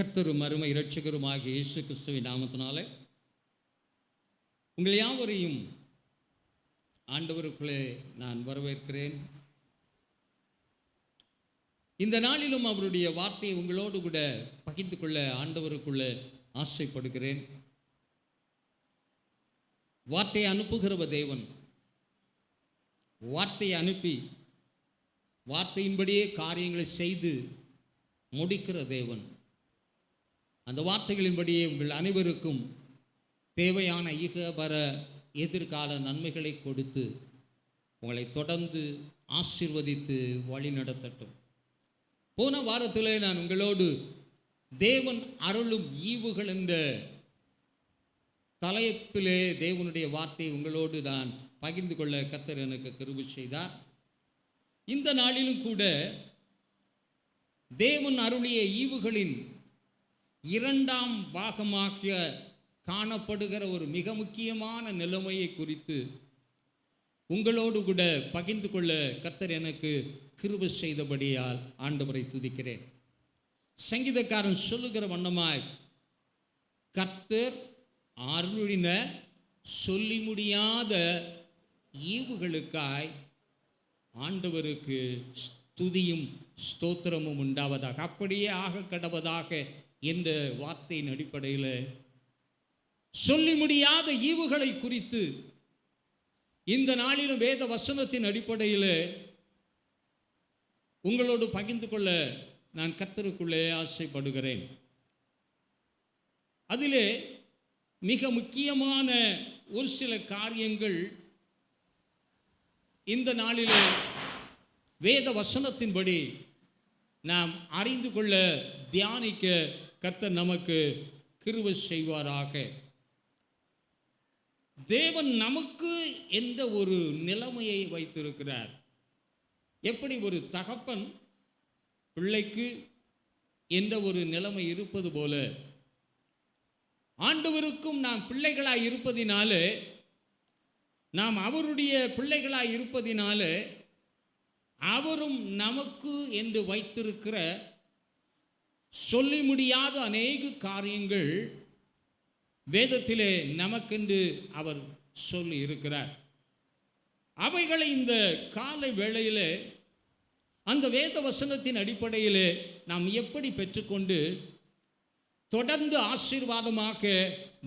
கர்த்தரும் அருமை இரட்சகருமாகிய இயேசு கிறிஸ்துவின் நாமத்தினாலே உங்கள் யாவரையும் ஆண்டவருக்குள்ளே நான் வரவேற்கிறேன். இந்த நாளிலும் அவருடைய வார்த்தையை உங்களோடு கூட பகிர்ந்து கொள்ள ஆண்டவருக்குள்ளே ஆசைப்படுகிறேன். வார்த்தையை அனுப்புகிறவ தேவன், வார்த்தையை அனுப்பி வார்த்தையின்படியே காரியங்களை செய்து முடிக்கிற தேவன். அந்த வார்த்தைகளின்படியே உங்கள் அனைவருக்கும் தேவையான இகபர எதிர்கால நன்மைகளை கொடுத்து உங்களை தொடர்ந்து ஆசீர்வதித்து வழி நடத்தட்டும். போன வாரத்தில் நான் உங்களோடு தேவன் அருளும் ஈவுகள் என்ற தலைப்பிலே தேவனுடைய வார்த்தையை உங்களோடு நான் பகிர்ந்து கொள்ள கர்த்தர் எனக்கு கிருபை செய்தார். இந்த நாளிலும் கூட தேவன் அருளிய ஈவுகளின் இரண்டாம் பாகமாக காணப்படுகிற ஒரு மிக முக்கியமான நிலைமையை குறித்து உங்களோடு கூட பகிர்ந்து கொள்ள கர்த்தர் எனக்கு கிருபை செய்தபடியால் ஆண்டவரை துதிக்கிறேன். சங்கீதக்காரன் சொல்லுகிற வண்ணமாய், கர்த்தர் அருளின சொல்லி முடியாத ஈவுகளுக்காய் ஆண்டவருக்கு ஸ்துதியும் ஸ்தோத்திரமும் உண்டாவதாக, அப்படியே ஆக கடவதாக என்ற வார்த்தையின் அடிப்படையில் சொல்லி முடியாத ஈவுகளை குறித்து இந்த நாளிலும் வேத வசனத்தின் அடிப்படையில் உங்களோடு பகிர்ந்து கொள்ள நான் கர்த்தருக்குள்ளே ஆசைப்படுகிறேன். அதிலே மிக முக்கியமான ஒரு சில காரியங்கள் இந்த நாளிலே வேத வசனத்தின்படி நாம் அறிந்து கொள்ள தியானிக்க கர்த்தர் நமக்கு கிருபை செய்வாராக. தேவன் நமக்கு என்ற ஒரு நிலைமையை வைத்திருக்கிறார். எப்படி ஒரு தகப்பன் பிள்ளைக்கு என்ற ஒரு நிலைமை இருப்பது போல ஆண்டவருக்கும் நாம் பிள்ளைகளாய் இருப்பதினாலே, நாம் அவருடைய பிள்ளைகளாய் இருப்பதினாலே அவரும் நமக்கு என்று வைத்திருக்கிற சொல்லி முடியாத அநேக காரியங்கள் வேதத்திலே நமக்கென்று அவர் சொல்லி இருக்கிறார். அவைகளை இந்த காலை வேளையில் அந்த வேத வசனத்தின் அடிப்படையில் நாம் எப்படி பெற்றுக்கொண்டு தொடர்ந்து ஆசீர்வாதமாக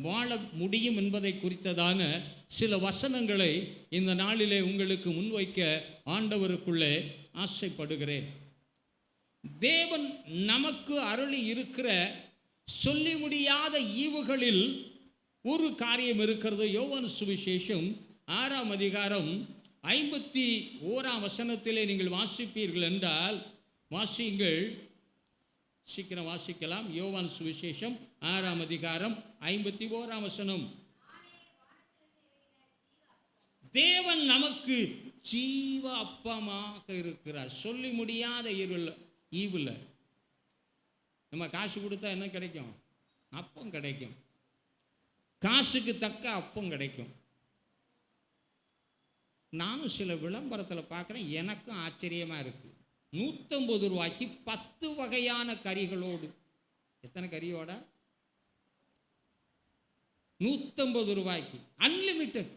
வாழ முடியும் என்பதை குறித்ததான சில வசனங்களை இந்த நாளிலே உங்களுக்கு முன்வைக்க ஆண்டவருக்குள்ளே ஆசைப்படுகிறேன். தேவன் நமக்கு அருளி இருக்கிற சொல்லி முடியாத ஈவுகளில் ஒரு காரியம் இருக்கிறது. யோவான் சுவிசேஷம் 6ஆம் அதிகாரம் 51ஆம் வசனத்திலே நீங்கள் வாசிப்பீர்கள் என்றால் வாசியுங்கள், சீக்கிரம் வாசிக்கலாம். யோவான் சுவிசேஷம் 6ஆம் அதிகாரம் 51ஆம் வசனம். தேவன் நமக்கு ஜீவ அப்பமாக இருக்கிறார். சொல்லி முடியாத ஈவில் நம்ம காசு கொடுத்தா என்ன கிடைக்கும்? அப்பம் கிடைக்கும். காசுக்கு தக்க அப்பம் கிடைக்கும். நானும் சில விளம்பரத்தில் பார்க்குறேன், எனக்கும் ஆச்சரியமாக இருக்குது. 150 ரூபாய்க்கு 10 வகையான கறிகளோடு. எத்தனை கறியோட? 150 ரூபாய்க்கு அன்லிமிட்டட்.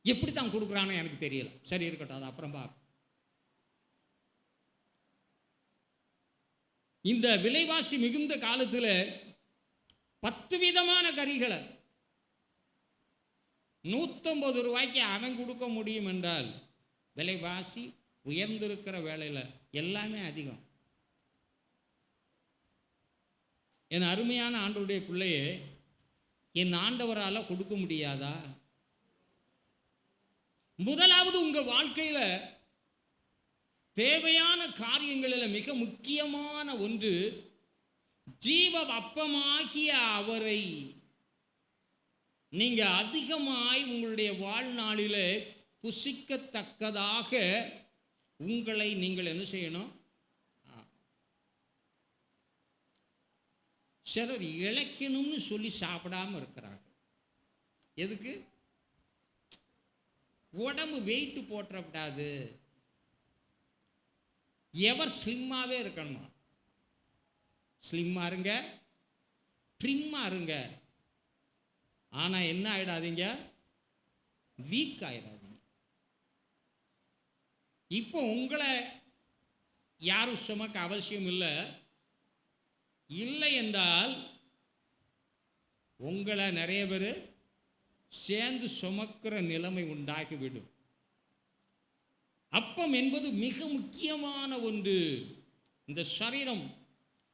எப்படி தான் கொடுக்குறானோ எனக்கு தெரியல. சரி, இருக்கட்டும், அது அப்புறம் பார்ப்போம். இந்த விலைவாசி மிகுந்த காலத்தில் 10 விதமான கறிகளை 150 ரூபாய்க்கு அவன் கொடுக்க முடியும் என்றால், விலைவாசி உயர்ந்திருக்கிற வேளையில் எல்லாமே அதிகம். என் அருமையான ஆண்டவருடைய பிள்ளையே, என் ஆண்டவரால் கொடுக்க முடியாதா? முதலாவது, உங்கள் வாழ்க்கையில் தேவையான காரியங்களில் மிக முக்கியமான ஒன்று, ஜீவ அப்பமாகிய அவரை நீங்கள் அதிகமாய் உங்களுடைய வாழ்நாளில் புசிக்கத்தக்கதாக உங்களை நீங்கள் என்ன செய்யணும்? சிலர் இழைக்கணும்னு சொல்லி சாப்பிடாமல் இருக்கிறாங்க. எதுக்கு? உடம்பு வெயிட்டு போட்டுறக்கூடாது, எவர் ஸ்லிம்மாகவே இருக்கணுமா, ஸ்லிம்மாக இருங்க, ட்ரிம்மாக இருங்க. ஆனால் என்ன ஆகிடாதீங்க, வீக் ஆகிடாதீங்க. இப்போ உங்களை யாரும் சுமக்க அவசியம் இல்லை என்றால் உங்களை நிறைய பேர் சேர்ந்து சுமக்கிற நிலைமை உண்டாகிவிடும். அப்பம் என்பது மிக முக்கியமான ஒன்று. இந்த சரீரம்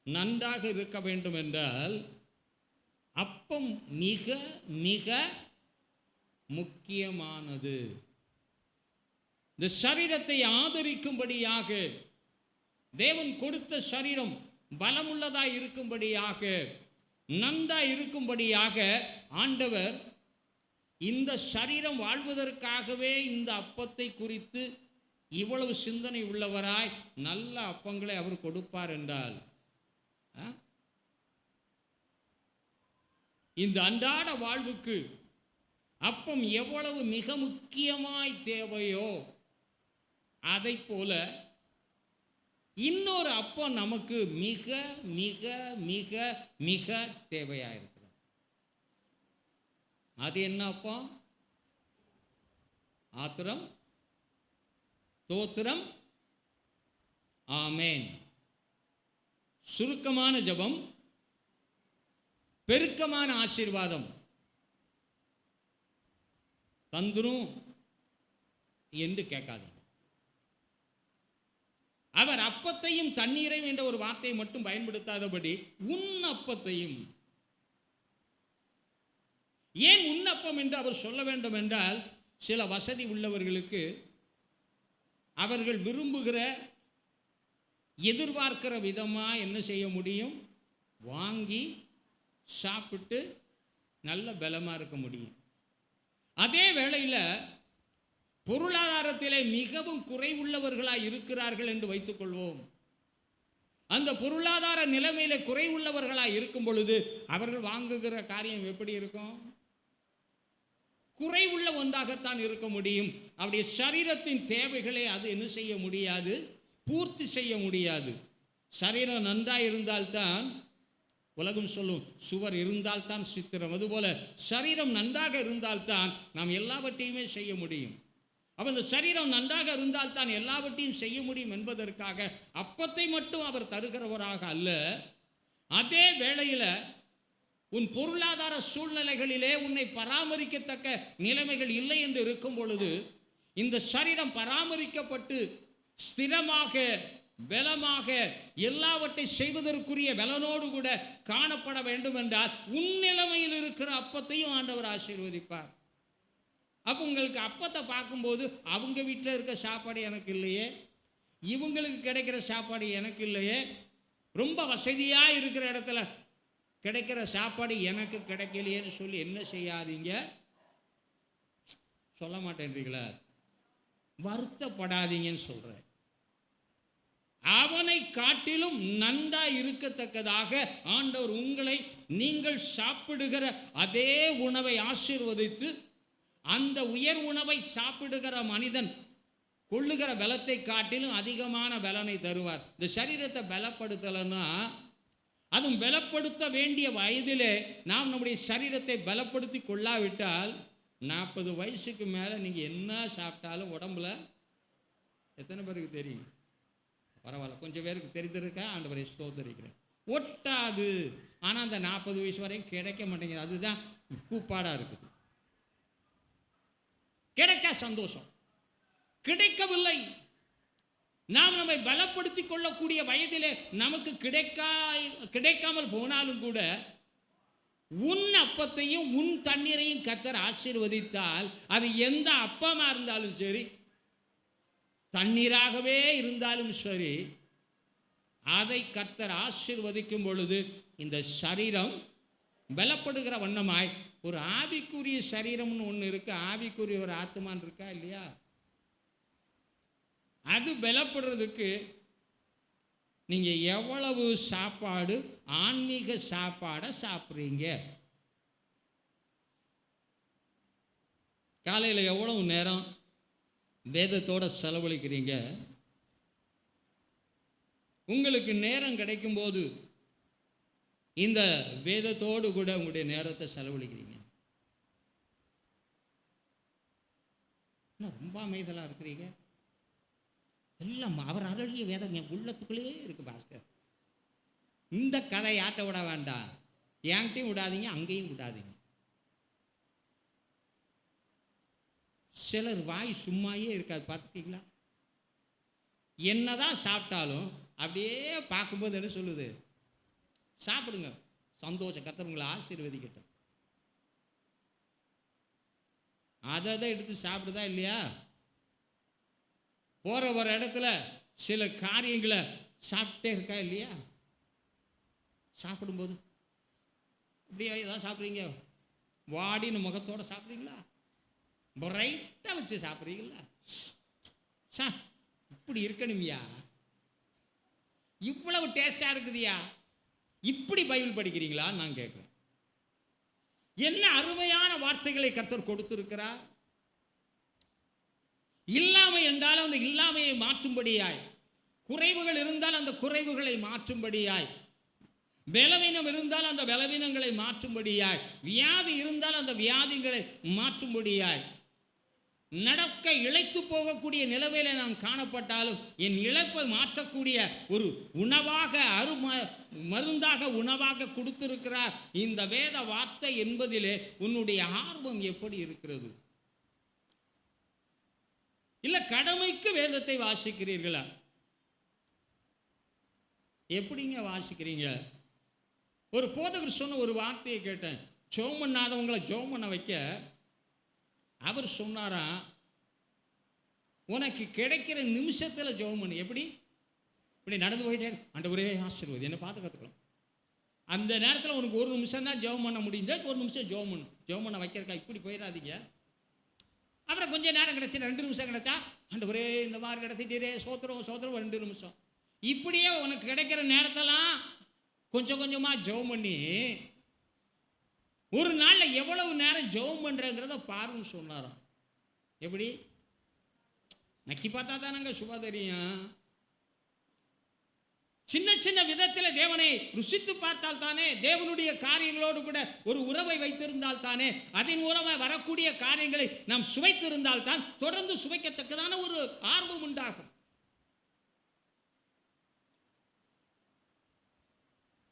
நன்றாக இருக்க வேண்டும் என்றால் அப்பம் மிக மிக முக்கியமானது. இந்த சரீரத்தை ஆதரிக்கும்படியாக, தேவன் கொடுத்த சரீரம் பலமுள்ளதாய் இருக்கும்படியாக, நன்றாய் இருக்கும்படியாக ஆண்டவர் இந்த சரீரம் வாழ்வதற்காகவே இந்த அப்பத்தை குறித்து இவ்வளவு சிந்தனை உள்ளவராய் நல்ல அப்பங்களை அவர் கொடுப்பார் என்றால், இந்த அன்றாட வாழ்வுக்கு அப்பம் எவ்வளவு மிக முக்கியமாய் தேவையோ அதை போல இன்னொரு அப்பம் நமக்கு மிக மிக மிக மிக தேவையாயிருக்கிறது. அது என்ன அப்பம்? ஆத்திரம், தோத்திரம், ஆமேன். சுருக்கமான ஜெபம், பெருக்கமான ஆசீர்வாதம் தந்துரும் என்று கேட்காதீங்க. அவர் அப்பத்தையும் தண்ணீரையும் என்ற ஒரு வார்த்தையை மட்டும் பயன்படுத்தாதபடி உன் அப்பத்தையும். ஏன் உன்னப்பம் என்று அவர் சொல்ல வேண்டும் என்றால், சில வசதி உள்ளவர்களுக்கு அவர்கள் விரும்புகிற, எதிர்பார்க்கிற விதமாக என்ன செய்ய முடியும், வாங்கி சாப்பிட்டு நல்ல பலமாக இருக்க முடியும். அதே வேளையில் பொருளாதாரத்திலே மிகவும் குறைவுள்ளவர்களாக இருக்கிறார்கள் என்று வைத்துக்கொள்வோம். அந்த பொருளாதார நிலைமையில குறைவுள்ளவர்களாக இருக்கும் பொழுது அவர்கள் வாங்குகிற காரியம் எப்படி இருக்கும்? குறைவுள்ள ஒன்றாகத்தான் இருக்க முடியும். அவருடைய சரீரத்தின் தேவைகளை அது என்ன செய்ய முடியாது, பூர்த்தி செய்ய முடியாது. சரீரம் நன்றாக இருந்தால்தான், உலகம் சொல்லும் சுவர் இருந்தால்தான் சித்திரம், அதுபோல சரீரம் நன்றாக இருந்தால்தான் நாம் எல்லாவற்றையுமே செய்ய முடியும். அப்போ இந்த சரீரம் நன்றாக இருந்தால்தான் எல்லாவற்றையும் செய்ய முடியும் என்பதற்காக அப்பத்தை மட்டும் அவர் தருகிறவராக அல்ல, அதே வேளையில் உன் பொருளாதார சூழ்நிலைகளிலே உன்னை பராமரிக்கத்தக்க நிலைமைகள் இல்லை என்று இருக்கும் பொழுது இந்த சரீரம் பராமரிக்கப்பட்டு ஸ்திரமாக பலமாக எல்லாவற்றை செய்வதற்குரிய பலனோடு கூட காணப்பட வேண்டும் என்றால் உன் நிலைமையில் இருக்கிற அப்பத்தையும் ஆண்டவர் ஆசீர்வதிப்பார். அப்போ உங்களுக்கு அப்பத்தை பார்க்கும்போது அவங்க வீட்டில் இருக்க சாப்பாடு எனக்கு இல்லையே, இவங்களுக்கு கிடைக்கிற சாப்பாடு எனக்கு இல்லையே, ரொம்ப வசதியாக இருக்கிற இடத்துல கிடைக்கிற சாப்பாடு எனக்கு கிடைக்கலையேன்னு சொல்லி என்ன செய்யாதீங்க, சொல்ல மாட்டேன்றீங்களா, வருத்தப்படாதீங்கன்னு சொல்கிறேன். அவனை காட்டிலும் நன்றா இருக்கத்தக்கதாக ஆண்டவர் உங்களை நீங்கள் சாப்பிடுகிற அதே உணவை ஆசீர்வதித்து அந்த உயர் உணவை சாப்பிடுகிற மனிதன் கொள்ளுகிற பலத்தை காட்டிலும் அதிகமான பலனை தருவார். இந்த சரீரத்தை பலப்படுத்தலைன்னா, அதுவும் பலப்படுத்த வேண்டிய வயதிலே நாம் நம்முடைய சரீரத்தை பலப்படுத்தி கொள்ளாவிட்டால் 40 வயசுக்கு மேலே நீங்கள் என்ன சாப்பிட்டாலும் உடம்புல எத்தனை பேருக்கு தெரியும்? பரவாயில்ல, கொஞ்சம் பேருக்கு தெரிந்திருக்கா, ஆண்டவரை ஸ்தோத்திரிக்கிறேன், ஒட்டாது. ஆனால் அந்த 40 வயசு வரையும் கிடைக்க மாட்டேங்குது. அதுதான் கூப்பாடாக இருக்குது. கிடைச்சா சந்தோஷம், கிடைக்கவில்லை. நாம் நம்மை பலப்படுத்தி கொள்ளக்கூடிய வயதிலே நமக்கு கிடைக்காமல் போனாலும் கூட உன் அப்பத்தையும் உன் தண்ணீரையும் கர்த்தர் ஆசீர்வதித்தால், அது எந்த அப்பமாக இருந்தாலும் சரி, தண்ணீராகவே இருந்தாலும் சரி, அதை கர்த்தர் ஆசீர்வதிக்கும் பொழுது இந்த சரீரம் பலப்படுகிற வண்ணமாய், ஒரு ஆவிக்குரிய சரீரம்னு ஒன்று இருக்கு, ஆவிக்குரிய ஒரு ஆத்மான் இருக்கா இல்லையா, அது பலப்படுறதுக்கு நீங்கள் எவ்வளவு சாப்பாடு, ஆன்மீக சாப்பாடை சாப்பிட்றீங்க, காலையில் எவ்வளவு நேரம் வேதத்தோடு செலவழிக்கிறீங்க, உங்களுக்கு நேரம் கிடைக்கும்போது இந்த வேதத்தோடு கூட உங்களுடைய நேரத்தை செலவழிக்கிறீங்க? ரொம்ப அமைதலாக இருக்கிறீங்க. எல்லாம் அவர் அருளிய வேதம் என் உள்ளத்துக்குள்ளேயே இருக்கு பாஸ்டர். இந்த கதை யார்கிட்ட விட வேண்டாம், என்கிட்டையும் விடாதீங்க, அங்கேயும் விடாதீங்க. சிலர் வாய் சும்மாயே இருக்காது, பார்த்துட்டீங்களா? என்னதான் சாப்பிட்டாலும் அப்படியே பார்க்கும்போது என்ன சொல்லுது? சாப்பிடுங்க, சந்தோஷம், கர்த்தர் உங்களை ஆசீர்வதிக்கட்டும். அதை எடுத்து சாப்பிடுதா இல்லையா? போகிற ஒரு இடத்துல சில காரியங்களை சாப்பிட்டே இருக்கா இல்லையா? சாப்பிடும்போது இப்படியா ஏதாவது சாப்பிட்றீங்க? வாடின்னு முகத்தோடு சாப்பிட்றீங்களா? பிரைட்டாக வச்சு சாப்பிட்றீங்களா? இப்படி இருக்கணுமியா, இவ்வளவு டேஸ்டாக இருக்குதுயா, இப்படி பைபிள் படிக்கிறீங்களா நான் கேட்குறேன். என்ன அருமையான வார்த்தைகளை கர்த்தர் கொடுத்திருக்கிறார். இல்லாமை என்றால் அந்த இல்லாமையை மாற்றும்படியாய், குறைவுகள் இருந்தால் அந்த குறைவுகளை மாற்றும்படியாய், பலவீனம் இருந்தால் அந்த பலவீனங்களை மாற்றும்படியாய், வியாதி இருந்தால் அந்த வியாதிகளை மாற்றும்படியாய், நடக்க இழைத்து போகக்கூடிய நிலவையில நாம் காணப்பட்டாலும் என் இழப்பை மாற்றக்கூடிய ஒரு உணவாக, மருந்தாக, உணவாக கொடுத்திருக்கிறார். இந்த வேத வார்த்தை என்பதிலே உன்னுடைய ஆர்வம் எப்படி இருக்கிறது? இல்ல கடமைக்கு வேதத்தை வாசிக்கிறீர்களா? எப்படிங்க வாசிக்கிறீங்க? ஒரு போதகர் சொன்ன ஒரு வார்த்தையை கேட்டேன். ஜெபம் பண்ணாதவங்களை ஜெபம் பண்ண வைக்க அவர் சொன்னாரா, உனக்கு கிடைக்கிற நிமிஷத்தில் ஜெபம் பண்ணு. எப்படி? இப்படி நடந்து போயிட்டே ஆண்டவரே ஆசீர்வாதம் என்னை பார்த்து கற்றுக்கலாம். அந்த நேரத்தில் உனக்கு ஒரு நிமிஷம் தான் ஜெபம் பண்ண முடியுது, ஒரு நிமிஷம் ஜெபம் பண்ணு. ஜெபம் பண்ண வைக்கிறக்கா இப்படி போயிடாதீங்க. அப்புறம் கொஞ்சம் நேரம் கிடச்சி 2 நிமிஷம் கிடச்சா ஆண்டவரே இந்த மாதிரி கிடத்திட்டே சோத்திரம் சோத்திரம் 2 நிமிஷம். இப்படியே உனக்கு கிடைக்கிற நேரத்தெல்லாம் கொஞ்சம் கொஞ்சமாக ஜெபம் பண்ணி ஒரு நாளில் எவ்வளவு நேரம் ஜெபம் பண்ணுறங்கிறத பாருன்னு சொன்னாராம். எப்படி? நக்கி பார்த்தா தானங்க சுபா தெரியும். சின்ன சின்ன விதத்தில் தேவனை ருசித்து பார்த்தால் தானே, தேவனுடைய காரியங்களோடு கூட ஒரு உறவை வைத்திருந்தால் தானே, அதன் மூலமாக வரக்கூடிய காரியங்களை நாம் சுவைத்திருந்தால் தான் தொடர்ந்து சுவைக்கத்தக்கதான ஒரு ஆர்வம் உண்டாகும்.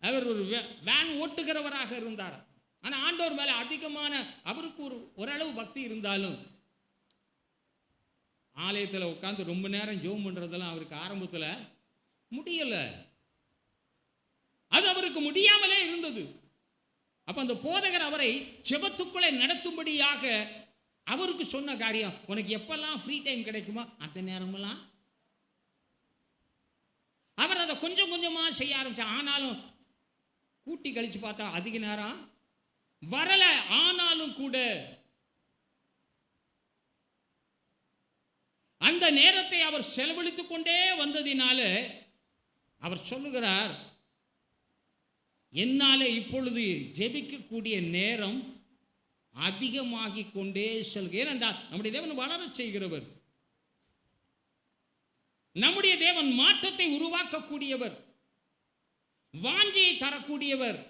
அவர் ஒரு வேன் ஓட்டுகிறவராக இருந்தார். ஆனால் ஆண்டவர் மேலே அதிகமான அவருக்கு ஓரளவு பக்தி இருந்தாலும் ஆலயத்தில் உட்காந்து ரொம்ப நேரம் ஜெபம் பண்ணுறதெல்லாம் அவருக்கு ஆரம்பத்தில் முடியலை. அது அவருக்கு முடியாமலே இருந்தது. அப்போ அந்த போதகர் அவரை ஜெபத்துக்குள்ளே நடத்தும்படியாக அவருக்கு சொன்ன காரியம், உனக்கு எப்பெல்லாம் ஃப்ரீ டைம் கிடைக்குமோ அந்த நேரமெல்லாம் அவர் அதை கொஞ்சம் கொஞ்சமாக செய்ய ஆரம்பித்தார். ஆனாலும் கூட்டி கழித்து பார்த்தா அதிக நேரம் வரல. ஆனாலும் கூட அந்த நேரத்தை அவர் செலவழித்துக் கொண்டே வந்ததினால அவர் சொல்லுகிறார், என்னாலே இப்பொழுது ஜெபிக்கக்கூடிய நேரம் அதிகமாகிக் கொண்டே செல்க. ஏனென்றால் நம்முடைய தேவன் வளரச் செய்கிறவர், நம்முடைய தேவன் மாற்றத்தை உருவாக்கக்கூடியவர், வாஞ்சையை தரக்கூடியவர்.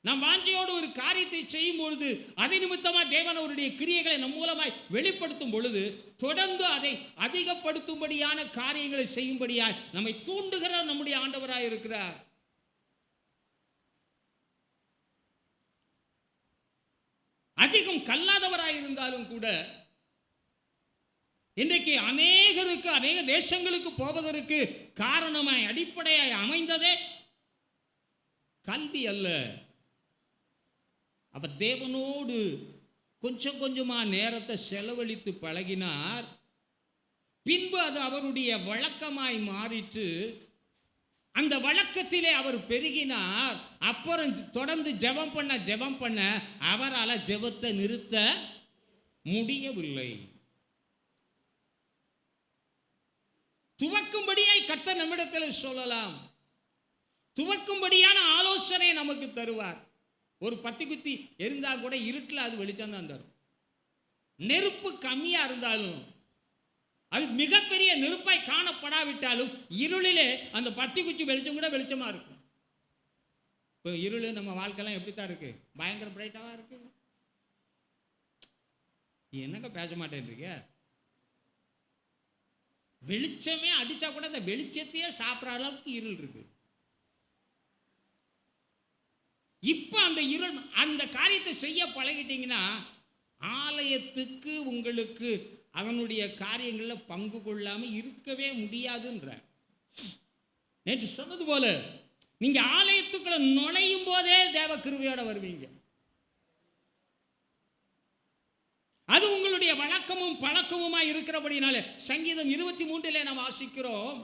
நாம் வாஞ்சையோடு ஒரு காரியத்தை செய்யும் பொழுது அதை நிமித்தமாக தேவன் அவருடைய கிரியைகளை நம் மூலமாய் வெளிப்படுத்தும் பொழுது தொடர்ந்து அதை அதிகப்படுத்தும்படியான காரியங்களை செய்யும்படியாய் நம்மை தூண்டுகிறார் நம்முடைய ஆண்டவராய் இருக்கிறார். அதிகம் கல்லாதவராய் இருந்தாலும் கூட இன்றைக்கு அநேகருக்கு, அநேக தேசங்களுக்கு போவதற்கு காரணமாய் அடிப்படையாய் அமைந்ததே கல்வி அல்ல. அவர் தேவனோடு கொஞ்சம் கொஞ்சமாக நேரத்தை செலவழித்து பழகினார். பின்பு அது அவருடைய வழக்கமாய் மாறிட்டு அந்த வழக்கத்திலே அவர் பெருகினார். அப்புறம் தொடர்ந்து ஜெபம் பண்ண அவரால் ஜெபத்தை நிறுத்த முடியவில்லை. துவக்கும்படியாய் கர்த்தர் நம்மிடத்தில் சொல்லலாம், துவக்கும்படியான ஆலோசனை நமக்கு தருவார். ஒரு பத்தி குத்தி எரிந்தா கூட இருட்டில் அது வெளிச்சம் தான் தரும். நெருப்பு கம்மியா இருந்தாலும், அது மிகப்பெரிய நெருப்பாய் காணப்படாவிட்டாலும் இருளிலே அந்த பத்தி குச்சி வெளிச்சம் கூட வெளிச்சமா இருக்கும். இப்போ இருள் நம்ம வாழ்க்கைலாம் எப்படி தான் இருக்கு? பயங்கர பிரைட்டாக இருக்கு. என்னங்க பேச மாட்டேன்றீங்க? வெளிச்சமே அடிச்சா கூட அந்த வெளிச்சத்தையே சாப்பிட்ற அளவுக்கு இருள் இருக்கு. இப்ப அந்த இருள், அந்த காரியத்தை செய்ய பழகிட்டீங்கன்னா ஆலயத்துக்கு உங்களுக்கு அவனுடைய காரியங்களில் பங்கு கொள்ளாம இருக்கவே முடியாதுன்ற. நேற்று சொன்னது போல நீங்க ஆலயத்துக்குள்ள நுழையும் போதே தேவ கிருபையோட வருவீங்க. அது உங்களுடைய வழக்கமும் பழக்கமுமா இருக்கிறபடினாலே சங்கீதம் 23 நாம் வாசிக்கிறோம்,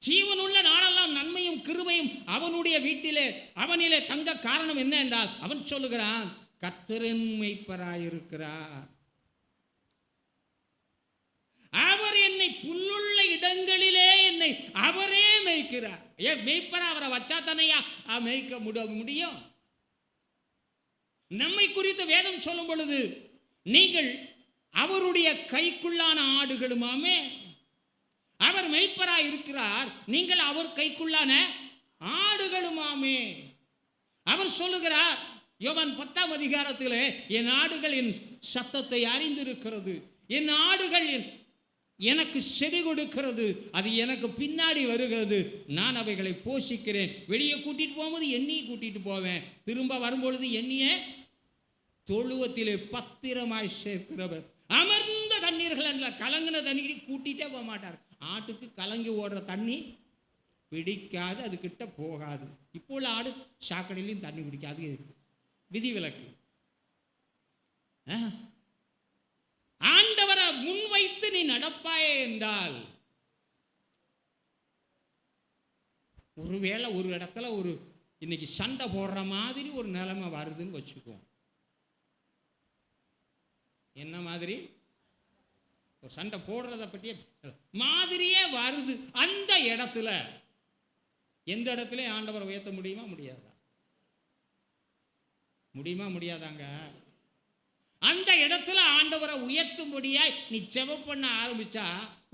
ஜீவனுள்ள நாளெல்லாம் நன்மையும் கிருபையும் அவனுடைய வீட்டிலே அவனிலே தங்க காரணம் என்ன என்றால் அவன் சொல்லுகிறான், கர்த்தரின் மேய்ப்பராயிருக்கிறார், அவர் என்னை புல்லுள்ள இடங்களிலே என்னை அவரே மேய்க்கிறார். ஏன் மேய்ப்பரா? அவரை வச்சா தானையா மேய்க்க முடியும். நம்மை குறித்து வேதம் சொல்லும் பொழுது, நீங்கள் அவருடைய கைக்குள்ளான ஆடுகளுமாமே, அவர் மேய்ப்பராய் இருக்கிறார், நீங்கள் அவர் கைக்குள்ளான ஆடுகளுமாமே. அவர் சொல்லுகிறார் யோவான் 10ஆம் அதிகாரத்திலே, என் ஆடுகள் என் சத்தத்தை அறிந்திருக்கிறது, என் ஆடுகள் எனக்கு செவி கொடுக்கிறது, அது எனக்கு பின்னாடி வருகிறது, நான் அவைகளை போஷிக்கிறேன். வெளியே கூட்டிட்டு போகும்போது எண்ணியை கூட்டிட்டு போவேன், திரும்ப வரும்பொழுது எண்ணிய தொழுவத்திலே பத்திரமாய் சேர்க்கிறவர். அமர்ந்த தண்ணீர்கள் என்ற கலங்கின தண்ணி கூட்டிகிட்டே போக மாட்டார். ஆட்டுக்கு கலங்கி ஓடுற தண்ணி பிடிக்காது, அது கிட்ட போகாது. இப்போ உள்ள ஆடு சாக்கடையிலையும் தண்ணி குடிக்காது, விதிவிலக்கு. ஆண்டவரை முன்வைத்து நீ நடப்பாயே என்றால், ஒருவேளை ஒரு இடத்துல ஒரு இன்னைக்கு சண்டை போடுற மாதிரி ஒரு நிலைமை வருதுன்னு வச்சுக்குவோம். என்ன மாதிரி? சண்டை போடுறத பற்றியே மாதிரியே வருது. அந்த இடத்துல எந்த இடத்துல ஆண்டவரை உயர்த்த முடியுமா முடியாதா? முடியுமா முடியாதாங்க? அந்த இடத்துல ஆண்டவரை உயர்த்தும்படியாய் நீ ஜெபம் பண்ண ஆரம்பிச்சா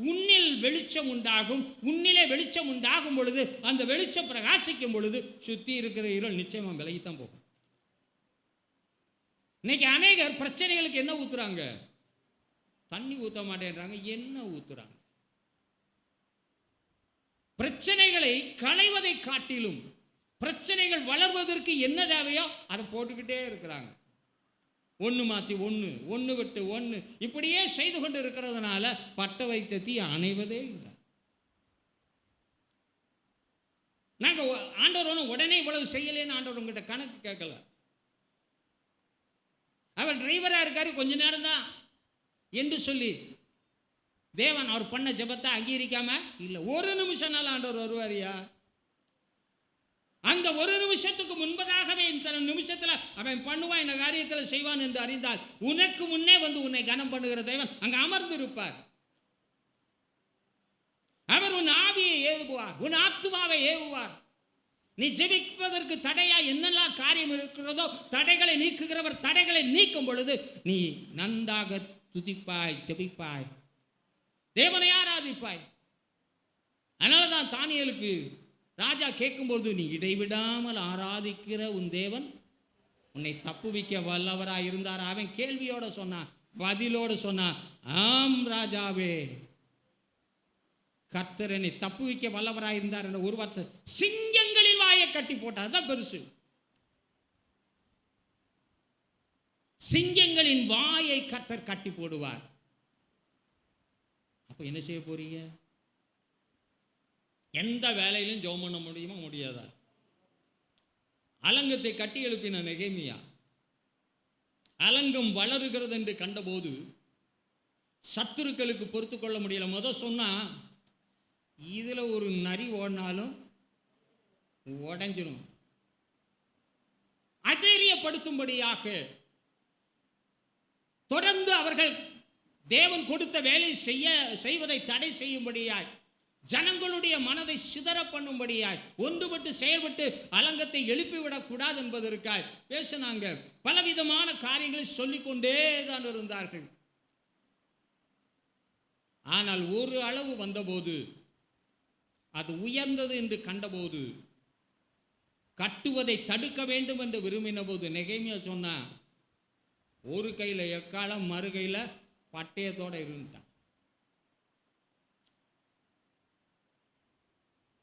உன்னில் வெளிச்சம் உண்டாகும். உன்னிலே வெளிச்சம் உண்டாகும் பொழுது, அந்த வெளிச்சம் பிரகாசிக்கும் பொழுது சுத்தி இருக்கிற இருள் நிச்சயமா விலகித்தான் போகும். இன்னைக்கு அநேகர் பிரச்சனைகளுக்கு என்ன ஊத்துறாங்க? தண்ணி ஊற்ற மாட்டேன்றாங்க, என்ன ஊத்துறாங்க? பிரச்சனைகளை களைவதை காட்டிலும் பிரச்சனைகள் வளர்வதற்கு என்ன தேவையோ அதை போட்டுக்கிட்டே இருக்கிறாங்க. ஒன்று மாற்றி ஒன்று விட்டு ஒன்று இப்படியே செய்து கொண்டு இருக்கிறதுனால பட்ட வைத்த தீ அணைவதே இல்லை. நாங்கள் ஆண்டவர் உடனே இவ்வளவு செய்யலேன்னு ஆண்டவர் உங்ககிட்ட கணக்கு கேட்கல. அவர் டிரைவராக இருக்காரு, கொஞ்ச நேரம் தான் என்று சொல்லி தேவன் அவர் பண்ண ஜெபத்தை அங்கீகரிக்காம இல்லை. ஒரு நிமிஷம்னால ஆண்டவர் வருவாரியா? அந்த ஒரு நிமிஷத்துக்கு முன்பதாகவே இந்த நிமிஷத்தில் அவன் பண்ணுவான், இந்த காரியத்தில் செய்வான் என்று அறிந்தால் உனக்கு முன்னே வந்து உன்னை கனம் பண்ணுகிற தேவன் அங்க அமர்ந்து இருப்பார். அவர் உன் ஆவியை ஏவுவார், உன் ஆத்துமாவை ஏவுவார். நீ ஜெபிப்பதற்கு தடையா என்னெல்லாம் காரியம் இருக்கிறதோ தடைகளை நீக்குகிறவர் தடைகளை நீக்கும் பொழுது நீ நன்றாக துதிப்பாய், ஜெபிப்பாய், தேவனை ஆராதிப்பாய். அதனாலதான் தானியேலுக்கு ராஜா கேட்கும்போது, நீ இடைவிடாமல் ஆராதிக்கிற உன் தேவன் உன்னை தப்புவிக்க வல்லவராய் இருந்தார். அவன் கேள்வியோட சொன்னான், பதிலோடு சொன்னான், ஆம் ராஜாவே, கர்த்தர் என்னை தப்புவிக்க வல்லவராய் இருந்தார் என்ற ஒரு வார்த்தை. சிங்கங்களின் வாயை கட்டி போட்டார், அதான் பெருசு. சிங்கங்களின் வாயை கர்த்தர் கட்டி போடுவார். அப்ப என்ன செய்ய போறீங்க? எந்த வேலையிலும் ஜெபம் பண்ண முடியுமா முடியாதா? அலங்கத்தை கட்டி எழுப்பின நெகேமியா அலங்கம் வளருகிறது என்று கண்டபோது சத்துருக்களுக்கு பொறுத்து கொள்ள முடியல. சொன்னா இதுல ஒரு நரி ஓடினாலும் உடைஞ்சிடும். அதைரியப்படுத்தும்படியாக தொடர்ந்து அவர்கள் தேவன் கொடுத்த வேலை செய்வதை தடை செய்யும்படியாய், ஜனங்களுடைய மனதை சிதற பண்ணும்படியாய், ஒன்றுபட்டு செயல்பட்டு அலங்கத்தை எழுப்பிவிடக் கூடாது என்பதற்காய் பேசினாங்க. பலவிதமான காரியங்களை சொல்லிக்கொண்டே தான் இருந்தார்கள். ஆனால் ஒரு அளவு வந்தபோது, அது உயர்ந்தது என்று கண்டபோது, கட்டுவதை தடுக்க வேண்டும் என்று விரும்பின போது நெகேமியா சொன்னா, ஒரு கையில் எக்காலம் மறு கையில் பட்டயத்தோட இருந்துட்டான்.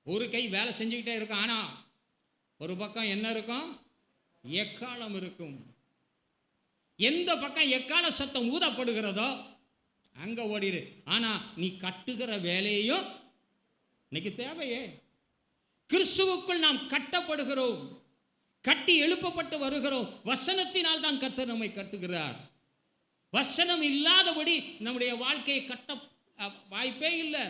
ஒரு கை வேலை செஞ்சுக்கிட்டே இருக்கும், ஆனா ஒரு பக்கம் என்ன இருக்கும்? எக்காலம் இருக்கும். எந்த பக்கம் எக்கால சத்தம் ஊதப்படுகிறதோ அங்க ஓடிடு. ஆனா நீ கட்டுகிற வேலையையும் இன்னைக்கு தேவையே. கிறிஸ்துவுக்குள் நாம் கட்டப்படுகிறோம், கட்டி எழுப்பப்பட்டு வருகிறோம். வசனத்தினால் தான் கர்த்தர் நம்மை கட்டுகிறார். வசனம் இல்லாதபடி நம்முடைய வாழ்க்கையை கட்ட வாய்ப்பே இல்லை.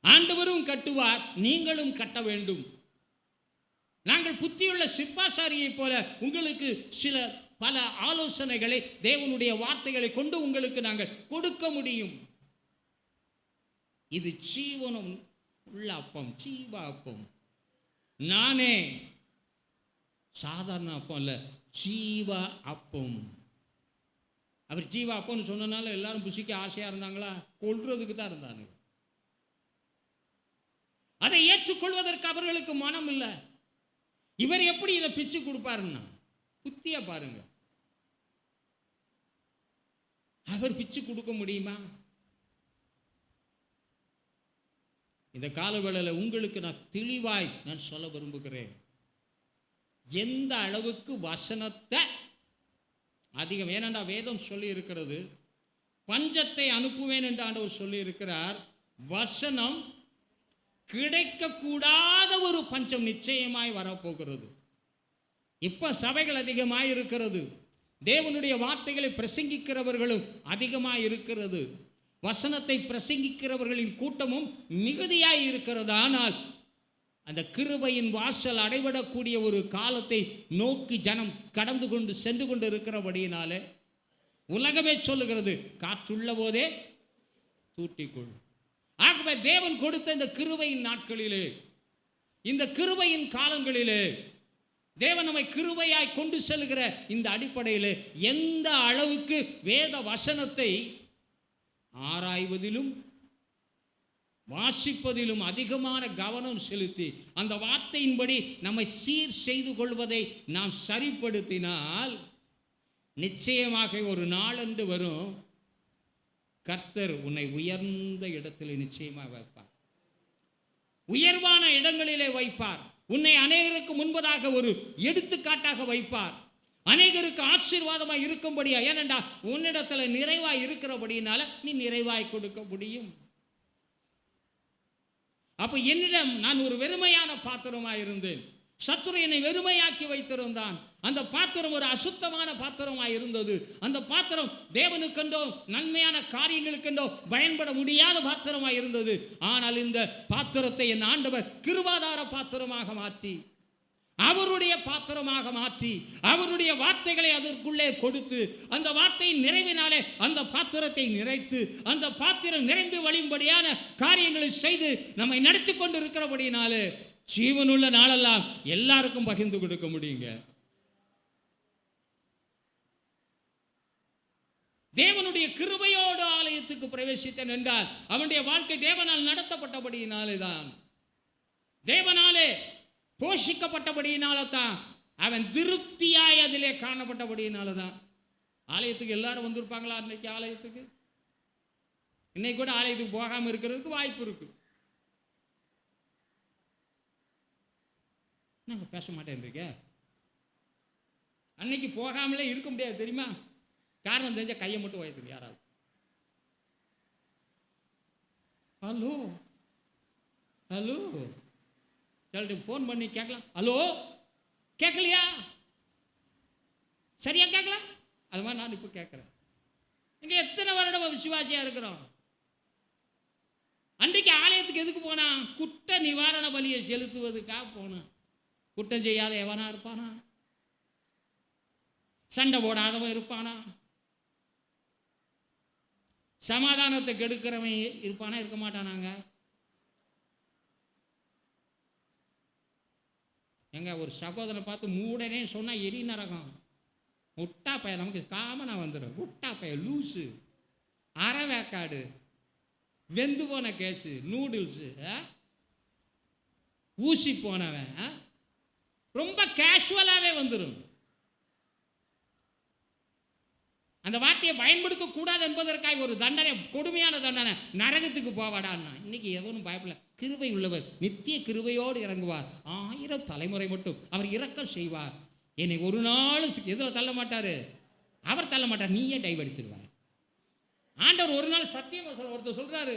ஆண்டவரும் கட்டுவார், நீங்களும் கட்ட வேண்டும். நாங்கள் புத்தியுள்ள சிப்பாசாரியை போல உங்களுக்கு சில பல ஆலோசனைகளை, தேவனுடைய வார்த்தைகளை கொண்டு உங்களுக்கு நாங்கள் கொடுக்க முடியும். இது ஜீவனம் உள்ள அப்பம், ஜீவ அப்பம். நானே சாதாரண அப்பம் இல்லை, ஜீவ அப்பம். அவர் ஜீவ அப்பம்னு சொன்னனால எல்லாரும் புசிக்க ஆசையா இருந்தாங்களா? கொல்றதுக்கு தான் இருந்தாங்க. அதை ஏற்றுக்கொள்வதற்கு அவர்களுக்கு மனம் இல்லை. இவர் எப்படி இதை பிச்சு கொடுப்பாருன்னா, புத்திய பாருங்க. அவர் பிச்சு கொடுக்க முடியுமா? இந்த காலவேளையில் உங்களுக்கு நான் தெளிவாய் நான் சொல்ல விரும்புகிறேன். எந்த அளவுக்கு வசனத்தை அதிகம், ஏனென்றா வேதம் சொல்லி இருக்கிறது, பஞ்சத்தை அனுப்புவேன் என்று ஆண்டவர் சொல்லி இருக்கிறார். வசனம் கிடைக்கக்கூடாத ஒரு பஞ்சம் நிச்சயமாய் வரப்போகிறது. இப்ப சபைகள் அதிகமாய் இருக்கிறது, தேவனுடைய வார்த்தைகளை பிரசங்கிக்கிறவர்களும் அதிகமாய் இருக்கிறது, வசனத்தை பிரசங்கிக்கிறவர்களின் கூட்டமும் மிகுதியாய் இருக்கிறது. ஆனால் அந்த கிருபையின் வாசல் அடைபடக்கூடிய ஒரு காலத்தை நோக்கி ஜனம் கடந்து கொண்டு சென்று கொண்டு இருக்கிறபடியினாலே உலகமே சொல்லுகிறது, காற்றுள்ள போதே தூட்டிக்கொள். ஆகவே தேவன் கொடுத்த இந்த கிருபையின் நாட்களிலே, இந்த கிருபையின் காலங்களிலே, தேவன் நம்மை கிருபையாய் கொண்டு செல்கிற இந்த அடிப்படையில் எந்த அளவுக்கு வேத வசனத்தை ஆராய்வதிலும் வாசிப்பதிலும் அதிகமான கவனம் செலுத்தி அந்த வார்த்தையின்படி நம்மை சீர் செய்து கொள்வதை நாம் சரிப்படுத்தினால் நிச்சயமாக ஒரு நாளன்று வரும், கர்த்தர் உன்னை உயர்ந்த இடத்தில் நிச்சயமாக வைப்பார், உயர்வான இடங்களிலே வைப்பார். உன்னை அநேகருக்கு முன்பதாக ஒரு எடுத்துக்காட்டாக வைப்பார், அநேகருக்கு ஆசீர்வாதமாக இருக்கும்படியா. ஏனென்றா உன்னிடத்தில் நிறைவாய் இருக்கிறபடினால நீ நிறைவாய் கொடுக்க முடியும். அப்ப என்னிடம் நான் ஒரு வெறுமையான பாத்திரமாய் இருந்தேன், சத்துரு என்னை வெறுமையாக்கி வைத்திருந்தான். அந்த பாத்திரம் ஒரு அசுத்தமான பாத்திரமாய் இருந்தது. அந்த பாத்திரம் தேவனுக்கென்றோ நன்மையான காரியங்களுக்கென்றோ பயன்பட முடியாத பாத்திரமாய் இருந்தது. ஆனால் இந்த பாத்திரத்தை என் ஆண்டவர் கிருபாதார பாத்திரமாக மாற்றி, அவருடைய பாத்திரமாக மாற்றி, அவருடைய வார்த்தைகளை அதற்குள்ளே கொடுத்து, அந்த வார்த்தையின் நிறைவினாலே அந்த பாத்திரத்தை நிறைத்து, அந்த பாத்திரம் நிறைந்து வழியும்படியான காரியங்களை செய்து நம்மை நடத்தி கொண்டு இருக்கிறபடினாலே ஜீவனுள்ள நாளெல்லாம் எல்லாருக்கும் பகிர்ந்து கொடுக்க முடியுங்க. தேவனுடைய கிருபையோடு ஆலயத்துக்கு பிரவேசித்தேன் என்றால் அவனுடைய வாழ்க்கை தேவனால் நடத்தப்பட்டபடியினாலே தான், தேவனாலே போஷிக்கப்பட்டபடியினால தான், அவன் திருப்தியாய் அதிலே காணப்பட்டபடியினால தான். ஆலயத்துக்கு எல்லாரும் வந்திருப்பாங்களா? இன்னைக்கு ஆலயத்துக்கு, இன்னைக்கு கூட ஆலயத்துக்கு போகாமல் இருக்கிறதுக்கு வாய்ப்பு இருக்கு. நாங்கள் பேச மாட்டேன்றீங்க. அன்னைக்கு போகாமலே இருக்க முடியாது தெரியுமா? காரணம் தெரிஞ்ச கையை மட்டும் வாய்த்து யாராவது. ஹலோ ஹலோ சொல்லிட்டு ஃபோன் பண்ணி கேட்கலாம். ஹலோ கேட்கலையா? சரியா கேட்கல? அது மாதிரி நான் இப்போ கேட்குறேன். இங்கே எத்தனை வருடம் விசுவாசியாக இருக்கிறோம். அன்றைக்கு ஆலயத்துக்கு எதுக்கு போனா? குற்ற நிவாரண பலியை செலுத்துவதுக்காக போனான். குற்றம் செய்யாத எவனா இருப்பானா? சண்டை போடாதவன் இருப்பானா? சமாதானத்தை கெடுக்கிறவன் இருப்பானா? இருக்க மாட்டானாங்க. எங்க ஒரு சகோதரனை பார்த்து மூடனே சொன்னால் எரி நரகம். முட்டா பையன் நமக்கு காமனாக வந்துடும். முட்டா பையன், லூஸு, அறவேக்காடு, வெந்து போன கேஸு, நூடுல்ஸு, ஊசி போனவன், ரொம்ப கேஷுவலாகவே வந்துடும். அந்த வார்த்தையை பயன்படுத்தக்கூடாது என்பதற்காக ஒரு தண்டனை, கொடுமையான தண்டனை, நரகத்துக்கு போவாடான்னா. இன்னைக்கு எவனும் பயப்படல. கிருபை உள்ளவர் நித்திய கிருபையோடு இறங்குவார், 1000 தலைமுறை மட்டும் அவர் இரக்கம் செய்வார். என்னை ஒரு நாளும் எதில் தள்ள மாட்டார், அவர் தள்ள மாட்டார், நீயே டைவடிச்சிருவார். ஆண்டவர் ஒரு நாள் சத்தியமாக சொல்ல, ஒருத்தர் சொல்றாரு,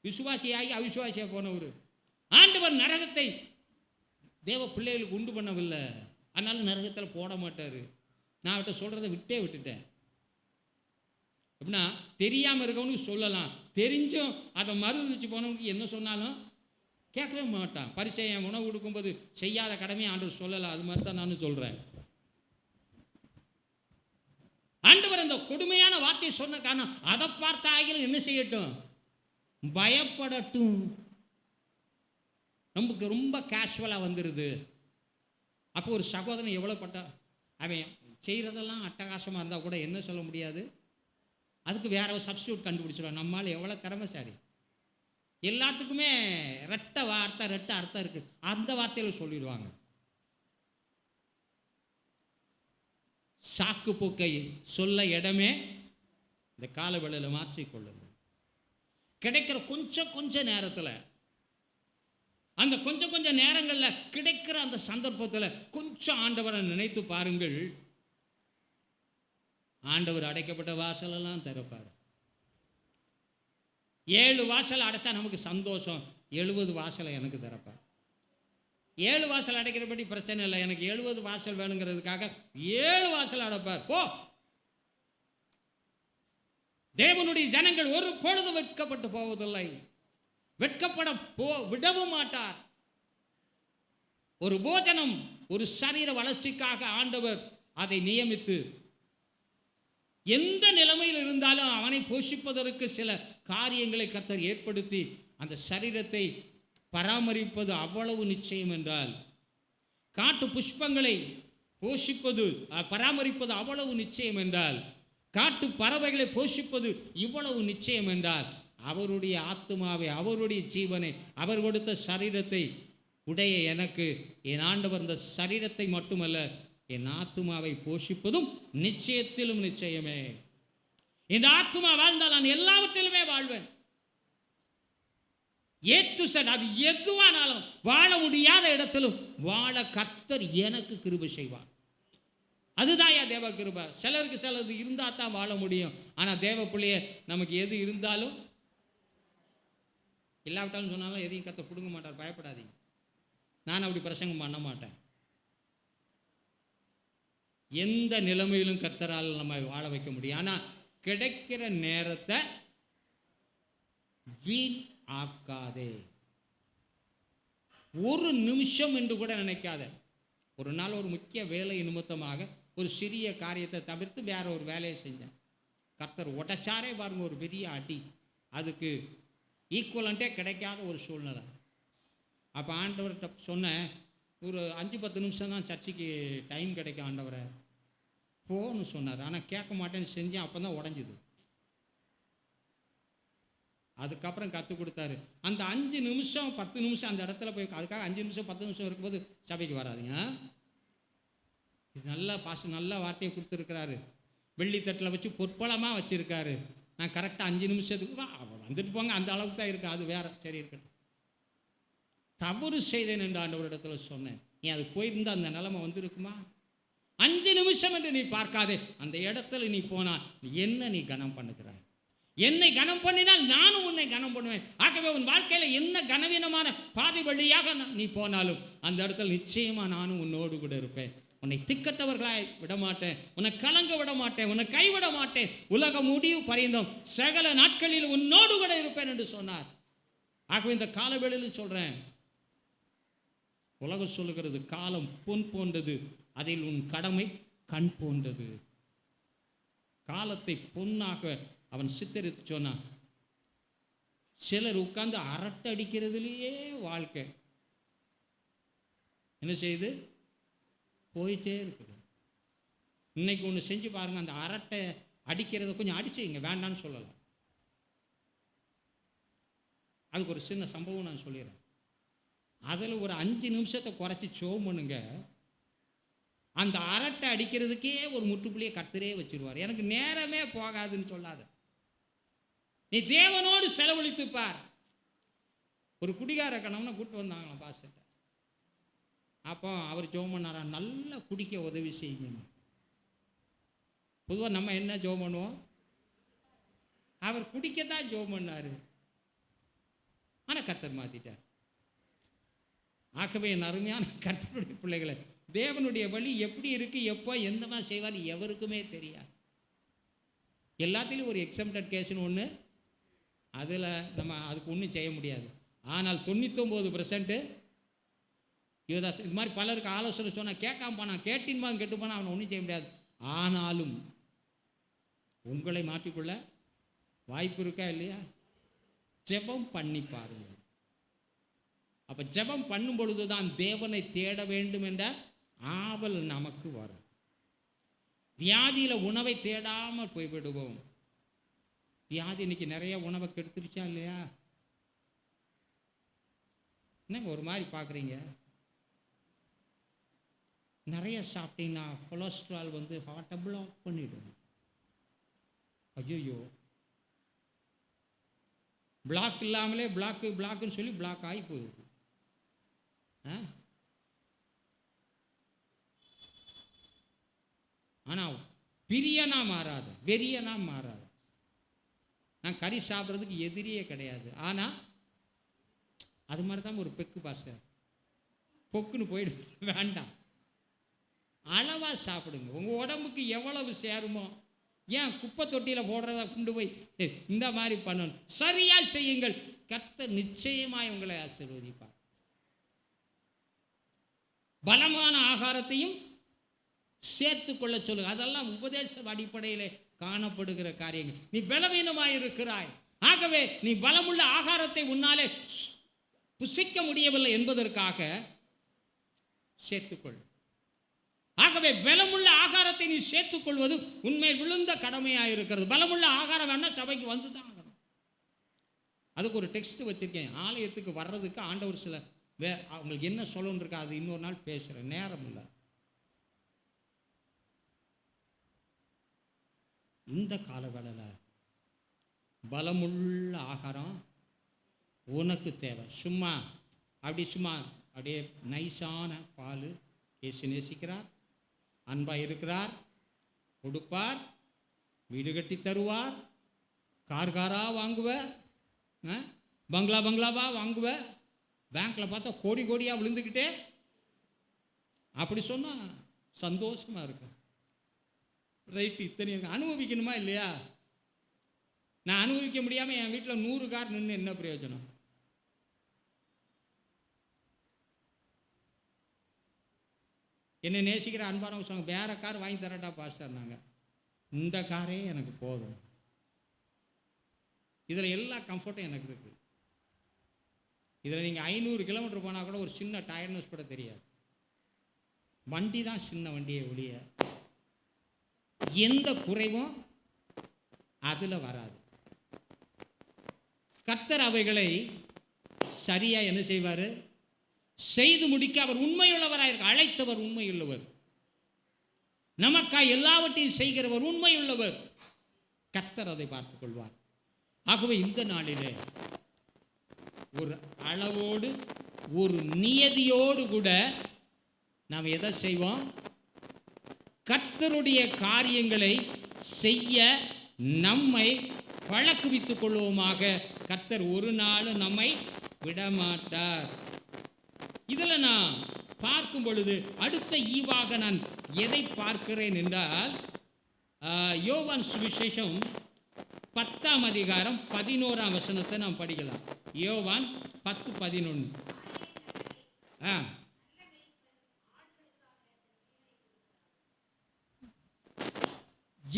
விசுவாசியாகி அவிசுவாசியாக போனவர், ஆண்டவர் நரகத்தை தேவ பிள்ளைகளுக்கு உண்டு பண்ணவில்லை, அதனால நரகத்தில் போட மாட்டார். நான் அவர்கிட்ட சொல்கிறத விட்டுட்டேன். அப்படின்னா தெரியாமல் இருக்கவனுக்கு சொல்லலாம், தெரிஞ்சும் அதை மறுதளிச்சு போனவனுக்கு என்ன சொன்னாலும் கேட்கவே மாட்டான். பரிசேயன் உணவு கொடுக்கும்போது செய்யாத கடமையை ஆண்டவர் சொல்லலாம். அது மாதிரி தான் நானும் சொல்கிறேன். ஆண்டவர் அந்த கொடுமையான வார்த்தையை சொன்ன காரணம், அதை பார்த்த ஆகிலும் என்ன செய்யட்டும், பயப்படட்டும். நமக்கு ரொம்ப கேஷுவலாக வந்துடுது. அப்போ ஒரு சகோதரன் எவ்வளோ பட்டா, அவன் செய்கிறதெல்லாம் அட்டகாசமாக இருந்தால் கூட என்ன சொல்ல முடியாது, அதுக்கு வேற ஒரு சப்ஸ்டியூட் கண்டுபிடிச்சிடுவான். நம்மளால் எவ்வளோ திறமைசாரி, எல்லாத்துக்குமே ரெட்ட வார்த்தை ரெட்ட அர்த்தம் இருக்குது, அந்த வார்த்தையில் சொல்லிடுவாங்க. சாக்கு போக்கை சொல்ல இடமே இந்த காலவெளியில் மாற்றிக்கொள்ளுங்க. கிடைக்கிற கொஞ்சம் நேரத்தில், அந்த கொஞ்சம் நேரங்களில் கிடைக்கிற அந்த சந்தர்ப்பத்தில் கொஞ்சம் ஆண்டவரை நினைத்து பாருங்கள். ஆண்டவர் அடைக்கப்பட்ட வாசலெல்லாம் திறப்பார். 7 வாசல் அடைச்சா நமக்கு சந்தோஷம், 70 வாசலை எனக்கு திறப்பார். 7 வாசல் அடைக்கிறபடி பிரச்சனை இல்லை, எனக்கு 70 வாசல் வேணுங்கிறதுக்காக 7 வாசல் அடைப்பார். போ, தேவனுடைய ஜனங்கள் ஒரு பொழுது வெட்கப்பட்டு போவதில்லை, வெட்கப்பட விடவும் மாட்டார். ஒரு போஜனம், ஒரு சரீர வளர்ச்சிக்காக ஆண்டவர் அதை நியமித்து, எந்த நிலைமையில் இருந்தாலும் அவனை போஷிப்பதற்கு சில காரியங்களை கர்த்தர் ஏற்படுத்தி அந்த சரீரத்தை பராமரிப்பது அவ்வளவு நிச்சயம் என்றால், காட்டு புஷ்பங்களை போஷிப்பது பராமரிப்பது அவ்வளவு நிச்சயம் என்றால், காட்டு பறவைகளை போஷிப்பது இவ்வளவு நிச்சயம் என்றால், அவருடைய ஆத்துமாவை, அவருடைய ஜீவனை, அவர் கொடுத்த சரீரத்தை உடைய எனக்கு என் ஆண்டவர் இந்த சரீரத்தை மட்டுமல்ல என் ஆத்துமாவை போஷிப்பதும் நிச்சயத்திலும் நிச்சயமே. இந்த ஆத்துமா வாழ்ந்தால் நான் எல்லாவற்றிலுமே வாழ்வேன். அது எதுவானாலும், வாழ முடியாத இடத்திலும் வாழ கர்த்தர் எனக்கு கிருபை செய்வார். அதுதான் தேவ கிருபை. சிலருக்கு சிலது இருந்தால் தான் வாழ முடியும். ஆனால் தேவ பிள்ளைய நமக்கு எது இருந்தாலும், இல்லாவிட்டாலும் சொன்னாலும் எதையும் கர்த்தர் கொடுக்க மாட்டார். பயப்படாதீங்க, நான் அப்படி பிரசங்கம் பண்ண மாட்டேன். எந்த நிலைமையிலும் கர்த்தரால் நம்ம வாழ வைக்க முடியும். ஆனால் கிடைக்கிற நேரத்தை வீண் ஆக்காதே. ஒரு நிமிஷம் என்று கூட நினைக்காத. ஒரு நாள் ஒரு முக்கிய வேலை நிமித்தமாக ஒரு சிறிய காரியத்தை தவிர்த்து வேற ஒரு வேலையை செஞ்சேன். கர்த்தர் உடைச்சாரே பாருங்க, ஒரு பெரிய அடி. அதுக்கு ஈக்குவலண்ட்டே கிடைக்காத ஒரு சூழ்நிலை. அப்போ ஆண்டவர்கிட்ட சொன்னேன், ஒரு 5-10 நிமிஷம் தான் சர்ச்சைக்கு டைம் கிடைக்கும் ஆண்டவரை, போன்னு சொன்னார். ஆனால் கேட்க மாட்டேன்னு செஞ்சேன். அப்போ தான் உடஞ்சிது. அதுக்கப்புறம் கற்றுக் கொடுத்தாரு. அந்த 5 நிமிஷம் 10 நிமிஷம் அந்த இடத்துல போய், அதுக்காக 5 நிமிஷம் 10 நிமிஷம் இருக்கும்போது சபைக்கு வராதுங்க. இது நல்லா நல்ல வார்த்தையை கொடுத்துருக்கிறாரு. வெள்ளித்தட்டில் வச்சு பொற்பளமாக வச்சுருக்காரு. நான் கரெக்டாக 5 நிமிஷத்துக்கு வந்துட்டு போங்க, அந்த அளவுக்கு தான் இருக்கு. அது வேற, சரி இருக்கட்டும். தவறு செய்தேன் என்று ஆண்டவரிடத்தில் சொன்னேன். நீ அது போயிருந்தா அந்த நிலைமை வந்திருக்குமா? 5 நிமிஷம் என்று நீ பார்க்காதே. அந்த இடத்துல நீ போனால் என்ன நீ கனம் பண்ணுகிறாய்? என்னை கனம் பண்ணினால் நானும் உன்னை கனம் பண்ணுவேன். ஆகவே உன் வாழ்க்கையில் என்ன கனவீனமான பாதை வழியாக நீ போனாலும் அந்த இடத்துல நிச்சயமாக நானும் உன்னோடு கூட இருப்பேன். உன்னை திக்கட்டவர்களாய் விடமாட்டேன், உன்னை கலங்க விட மாட்டேன், உன்னை கைவிட மாட்டேன். உலக முடிவு பரிந்தும் சகல நாட்களில் உன்னோடு கூட இருப்பேன் என்று சொன்னார். ஆகவே இந்த காலவேளையில் சொல்கிறேன், உலகம் சொல்லுகிறது காலம் பொன் போன்றது, அதில் உன் கடமை கண் போன்றது. காலத்தை பொன்னாக அவன் சித்தரித்து சொன்னான். சிலர் உட்கார்ந்து அரட்டை அடிக்கிறதுலேயே வாழ்க்கை என்ன செய்யுது, போயிட்டே இருக்குது. இன்னைக்கு ஒன்று செஞ்சு பாருங்க, அந்த அரட்டை அடிக்கிறத கொஞ்சம் அடிச்சுங்க, வேண்டான்னு சொல்லலாம். அதுக்கு ஒரு சின்ன சம்பவம் நான் சொல்லிடுறேன். அதில் ஒரு 5 நிமிஷத்தை குறைச்சி சோம் பண்ணுங்க, அந்த அரட்டை அடிக்கிறதுக்கே ஒரு முற்றுப்புள்ளியை கர்த்தரே வச்சிருவார். எனக்கு நேரமே போகாதுன்னு சொல்லாத, நீ தேவனோடு செலவழித்து பார். ஒரு குடிகார கணவனை கூப்பிட்டு வந்தாங்களாம் பாஸ்டர். அப்போ அவர் ஜெபம் பண்ணாரா, நல்லா குடிக்க உதவி செய்யுங்க. பொதுவாக நம்ம என்ன ஜெபம் பண்ணுவோம், அவர் குடிக்கத்தான் ஜெபம் பண்ணார். ஆனால் கர்த்தர் மாற்றிட்டார். ஆகவே என் அருமையான கர்த்தருடைய பிள்ளைகளை, தேவனுடைய வழி எப்படி இருக்கு, எப்போ எந்த மாதிரி செய்வார் எவருக்குமே தெரியாது. எல்லாத்திலையும் ஒரு எக்ஸம்டட் கேஸ்னு ஒன்று, அதில் நம்ம அதுக்கு ஒன்றும் செய்ய முடியாது. ஆனால் 99% யுவதாஸ் இது மாதிரி பலருக்கு ஆலோசனை சொன்னால் கேட்காம போனான், கேட்டின்பாங்க கெட்டு போனால் அவனை ஒன்றும் செய்ய முடியாது. ஆனாலும் உங்களை மாற்றிக்கொள்ள வாய்ப்பு இருக்கா இல்லையா? ஜெபம் பண்ணி பாருங்கள். அப்போ ஜெபம் பண்ணும் பொழுது தான் தேவனை தேட வேண்டும் என்ற ஆவல் நமக்கு வரும். வியாதியில் உணவை தேடாமல் போய்விடுவோம். வியாதி இன்னைக்கு நிறைய உணவை கெடுத்துருச்சா இல்லையா? என்னங்க ஒரு மாதிரி பார்க்குறீங்க? நிறைய சாப்பிட்டீங்கன்னா கொலஸ்ட்ரால் வந்து ஹார்ட்டை பிளாக் பண்ணிடும். ஐயோ, பிளாக் இல்லாமலே பிளாக்குன்னு சொல்லி பிளாக் ஆகி போகுது. ஆனால் பிரியனா மாறாது, வெறியனா மாறாது. நான் கறி சாப்பிட்றதுக்கு எதிரியே கிடையாது. ஆனால் அது மாதிரி தான் ஒரு பெக்கு பாஸ்டர், பொக்குன்னு போயிடு வேண்டாம், அளவாக சாப்பிடுங்க. உங்கள் உடம்புக்கு எவ்வளவு சேருமோ, ஏன் குப்பை தொட்டியில் போடுறத கொண்டு போய் இந்த மாதிரி பண்ணணும். சரியாக செய்யுங்கள், கர்த்தர் நிச்சயமாய் உங்களை ஆசீர்வதிப்பார். பலமான ஆகாரத்தையும் சேர்த்து கொள்ள சொல்லுங்க. அதெல்லாம் உபதேச அடிப்படையில் காணப்படுகிற காரியங்கள். நீ பலவீனமாய் இருக்கிறாய், ஆகவே நீ பலமுள்ள ஆகாரத்தை உன்னாலே புசிக்க முடியவில்லை என்பதற்காக சேர்த்துக்கொள். ஆகவே பலமுள்ள ஆகாரத்தை நீ சேர்த்துக்கொள்வது உண்மை விழுந்த கடமையாக இருக்கிறது. பலமுள்ள ஆகாரம் வேணா சபைக்கு வந்து தான் ஆகணும். அதுக்கு ஒரு டெக்ஸ்ட் வச்சிருக்கேன். ஆலயத்துக்கு வர்றதுக்கு ஆண்டவர் சில அவங்களுக்கு என்ன சொல்லணும்னு இருக்கா, அது இன்னொரு நாள் பேசுகிறேன், நேரம் இல்லை. இந்த காலவேளையில் பலமுள்ள ஆகாரம் உனக்கு தேவை. சும்மா அப்படியே நைஸான பால். இயேசு நேசிக்கிறார், அன்பாக இருக்கிறார், கொடுப்பார், வீடு கட்டி தருவார், காராக வாங்குவ, பங்களாவா வாங்குவ, பேங்க்கில் பார்த்தா கோடியாக விழுந்துக்கிட்டே. அப்படி சொன்னால் சந்தோஷமாக இருக்கும். ரைட்டு, இத்தனை அனுபவிக்கணுமா இல்லையா? நான் அனுபவிக்க முடியாமல் என் வீட்டில் 100 கார் நின்று என்ன பிரயோஜனம்? என்னை நேசிக்கிற அன்பானவங்க சொன்னாங்க, வேற கார் வாங்கி தரட்டா பாஸ்டர். நாங்கள் இந்த காரே எனக்கு போதும், இதில் எல்லா கம்ஃபர்ட்டும் எனக்கு இருக்குது. இதில் நீங்கள் 500 கிலோமீட்டர் போனால் கூட ஒரு சின்ன டயர்னஸ் கூட தெரியாது. வண்டி தான் சின்ன வண்டியை ஒழிய எந்த குறைவும் அதில் வராது. கர்த்தர் அவைகளை சரியாக என்ன செய்வார்? செய்து முடிக்க அவர் உண்மையுள்ளவராக இருக்க. அழைத்தவர் உண்மையுள்ளவர், நமக்காய் எல்லாவற்றையும் செய்கிறவர் உண்மையுள்ளவர். கர்த்தர் அதை பார்த்துக் கொள்வார். ஆகவே இந்த நாளிலே ஒரு அளவோடு ஒரு நியதியோடு கூட நாம் எதை செய்வோம்? கர்த்தருடைய காரியங்களை செய்ய நம்மை பழக்குவித்துக் கொள்வோமாக. கர்த்தர் ஒரு நாள் நம்மை விடமாட்டார். இதில் நான் பார்க்கும் பொழுது அடுத்த ஈவாக நான் எதை பார்க்கிறேன் என்றால், யோவான் சுவிசேஷம் 10ஆம் அதிகாரம் 11ஆம் வசனத்தை நாம் படிக்கலாம். யோவான் 10:11.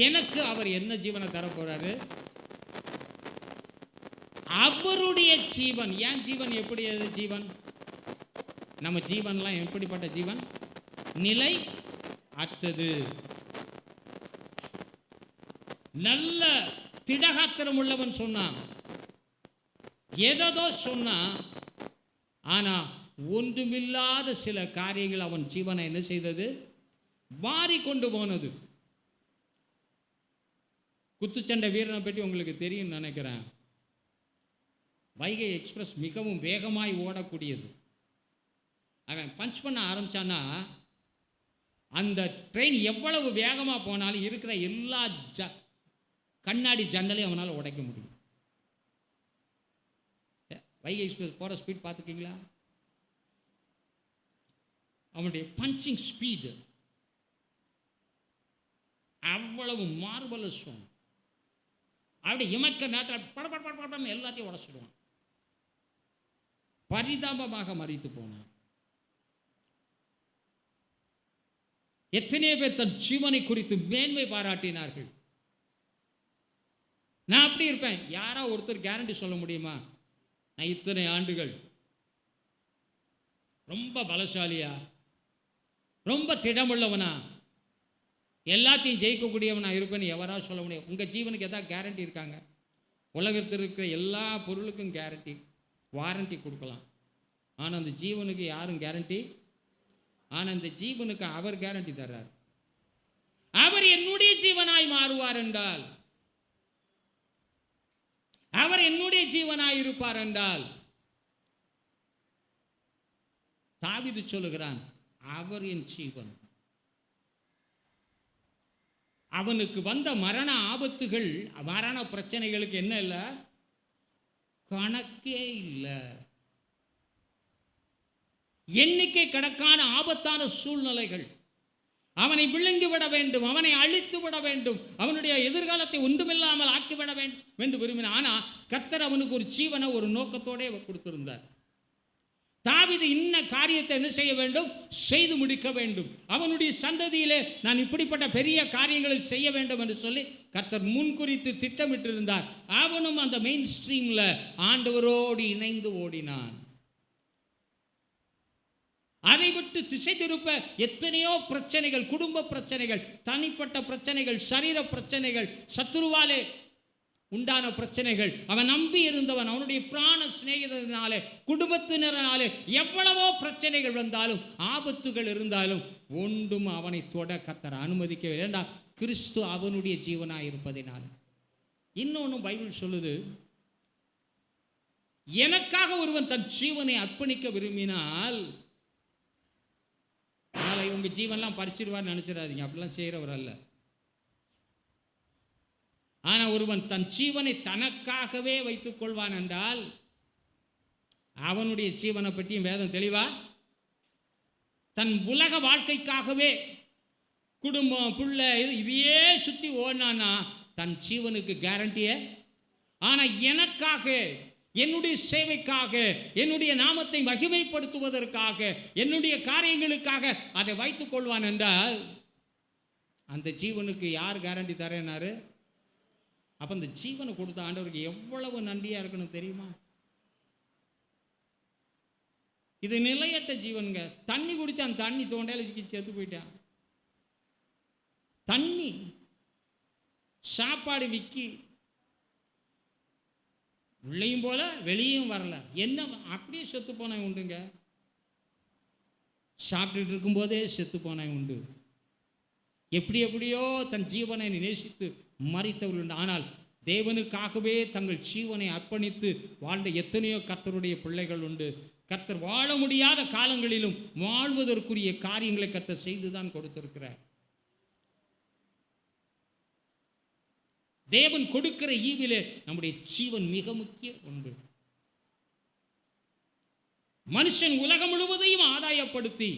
எனக்கு அவர் என்ன ஜீவனை தரப்போறாரு? அவருடைய ஜீவன். என் ஜீவன் எப்படி ஜீவன்? நம்ம ஜீவன்லாம் எப்படிப்பட்ட ஜீவன்? நிலை அற்றது. நல்ல திடகாத்திரம் உள்ளவன் சொன்னான், ஏதோ சொன்னான், ஆனா ஒன்றுமில்லாத சில காரியங்கள் அவன் ஜீவனை என்ன செய்தது? வாரி கொண்டு போனது. குத்துச்சண்டை வீரனை பற்றி உங்களுக்கு தெரியும் நினைக்கிறேன். வைகை எக்ஸ்பிரஸ் மிகவும் வேகமாய் ஓடக்கூடியது. அவன் பஞ்ச் பண்ண ஆரம்பிச்சான்னா அந்த ட்ரெயின் எவ்வளவு வேகமாக போனாலும் இருக்கிற எல்லா கண்ணாடி ஜன்னலையும் அவனால் உடைக்க முடியும். வைகை எக்ஸ்பிரஸ் போகிற ஸ்பீட் பார்த்துருக்கீங்களா? அவனுடைய பஞ்சிங் ஸ்பீடு அவ்வளவு மார்வலஸ். அப்படி இமக்க நேரத்தில் படப்படன்னு எல்லாத்தையும் உடச்சிடுவான். பரிதாபமாக மறித்து போனான். எத்தனை பேர் தன் ஜீவனை குறித்து மேன்மை பாராட்டினார்கள். நான் அப்படி இருப்பேன். யாரா ஒருத்தர் கேரண்டி சொல்ல முடியுமா? நான் இத்தனை ஆண்டுகள் ரொம்ப பலசாலியா, ரொம்ப திடமுள்ளவனா, எல்லாத்தையும் ஜெயிக்கக்கூடியவனா இருப்பேன்னு எவரா சொல்ல முடியும்? உங்கள் ஜீவனுக்கு எதாவது கேரண்டி இருக்காங்க? உலகத்தில் இருக்கிற எல்லா பொருளுக்கும் கேரண்டி, வாரண்டி கொடுக்கலாம். ஆனால் அந்த ஜீவனுக்கு யாரும் கேரண்டி. ஆனால் இந்த ஜீவனுக்கு அவர் கேரண்டி தர்றார். அவர் என்னுடைய ஜீவனாய் மாறுவார் என்றால், அவர் என்னுடைய ஜீவனாய் இருப்பார் என்றால், தாவீது சொல்லுகிறான், அவர் என் ஜீவன். அவனுக்கு வந்த மரண ஆபத்துகள், மரண பிரச்சனைகளுக்கு என்ன இல்லை, கணக்கே இல்லை. எண்ணிக்கை கணக்கான ஆபத்தான சூழ்நிலைகள் அவனை விழுங்கி விட வேண்டும், அவனை அழித்து விட வேண்டும், அவனுடைய எதிர்காலத்தை ஒன்றுமில்லாமல் ஆக்கிவிட வேண்டும் என்று விரும்பினான். ஆனால் கர்த்தர் அவனுக்கு ஒரு ஜீவனை ஒரு நோக்கத்தோடே கொடுத்திருந்தார். தாவீது இன்ன காரியத்தை என்ன செய்ய வேண்டும், செய்து முடிக்க வேண்டும். அவனுடைய சந்ததியிலே நான் இப்படிப்பட்ட பெரிய காரியங்களை செய்ய வேண்டும் என்று சொல்லி கர்த்தர் முன்குறித்து திட்டமிட்டிருந்தார். அவனும் அந்த மெயின் ஸ்ட்ரீம்ல ஆண்டவரோடு இணைந்து ஓடினான். அதை விட்டு திசை திருப்ப எத்தனையோ பிரச்சனைகள், குடும்ப பிரச்சனைகள், தனிப்பட்ட பிரச்சனைகள், சரீர பிரச்சனைகள், சத்துருவாலே உண்டான பிரச்சனைகள், அவன் நம்பி இருந்தவன், அவனுடைய பிராண சிநேகிதனாலே, குடும்பத்தினராலே எவ்வளவோ பிரச்சனைகள் வந்தாலும், ஆபத்துகள் இருந்தாலும் ஒன்றும் அவனை தொட கர்த்தர் அனுமதிக்கவில்லை. ஏண்டா, கிறிஸ்து அவனுடைய ஜீவனாக இருப்பதினால். இன்னொன்று பைபிள் சொல்லுது, எனக்காக ஒருவன் தன் ஜீவனை அர்ப்பணிக்க விரும்பினால், அதனால் உங்கள் ஜீவன்லாம் பறிச்சிடுவார்னு நினச்சிடாதீங்க, அப்படிலாம் செய்கிறவர் அல்ல. ஆனால் ஒருவன் தன் ஜீவனை தனக்காகவே வைத்துக் கொள்வான் என்றால், அவனுடைய ஜீவனை பற்றியும் வேதம் தெளிவா, தன் உலக வாழ்க்கைக்காகவே குடும்பம் பிள்ளை இதையே சுற்றி ஓடினான்னா தன் ஜீவனுக்கு கேரண்டியே. ஆனால் எனக்காக, என்னுடைய சேவைக்காக, என்னுடைய நாமத்தை மகிமைப்படுத்துவதற்காக, என்னுடைய காரியங்களுக்காக அதை வைத்துக் கொள்வான் என்றால், அந்த ஜீவனுக்கு யார் கேரண்டி தரேனாரு? அப்போ அந்த ஜீவனை கொடுத்த ஆண்டவருக்கு எவ்வளவு நன்றியாக இருக்கணும் தெரியுமா? இது நிலையற்ற ஜீவனுங்க. தண்ணி குடிச்சான், தண்ணி தோண்டையில் செத்து போயிட்டான். தண்ணி, சாப்பாடு விக்கி உள்ளேயும் போல வெளியும் வரல, என்ன அப்படியே செத்து போனவன் உண்டுங்க. சாப்பிட்டுட்டு இருக்கும்போதே செத்து போனவன் உண்டு. எப்படியோ தன் ஜீவனை நேசித்து மரித்தவர்கள் உண்டு. ஆனால் தேவனுக்காகவே தங்கள் ஜீவனை அர்ப்பணித்து வாழ்ந்த எத்தனையோ கர்த்தருடைய பிள்ளைகள் உண்டு. கர்த்தர் வாழ முடியாத காலங்களிலும் வாழ்வதற்குரிய காரியங்களை கர்த்தர் செய்துதான் கொடுத்திருக்கிறார். தேவன் கொடுக்கிற ஈவிலே நம்முடைய ஜீவன் மிக முக்கிய ஒன்று. மனுஷன் உலகம் முழுவதையும் ஆதாயப்படுத்தி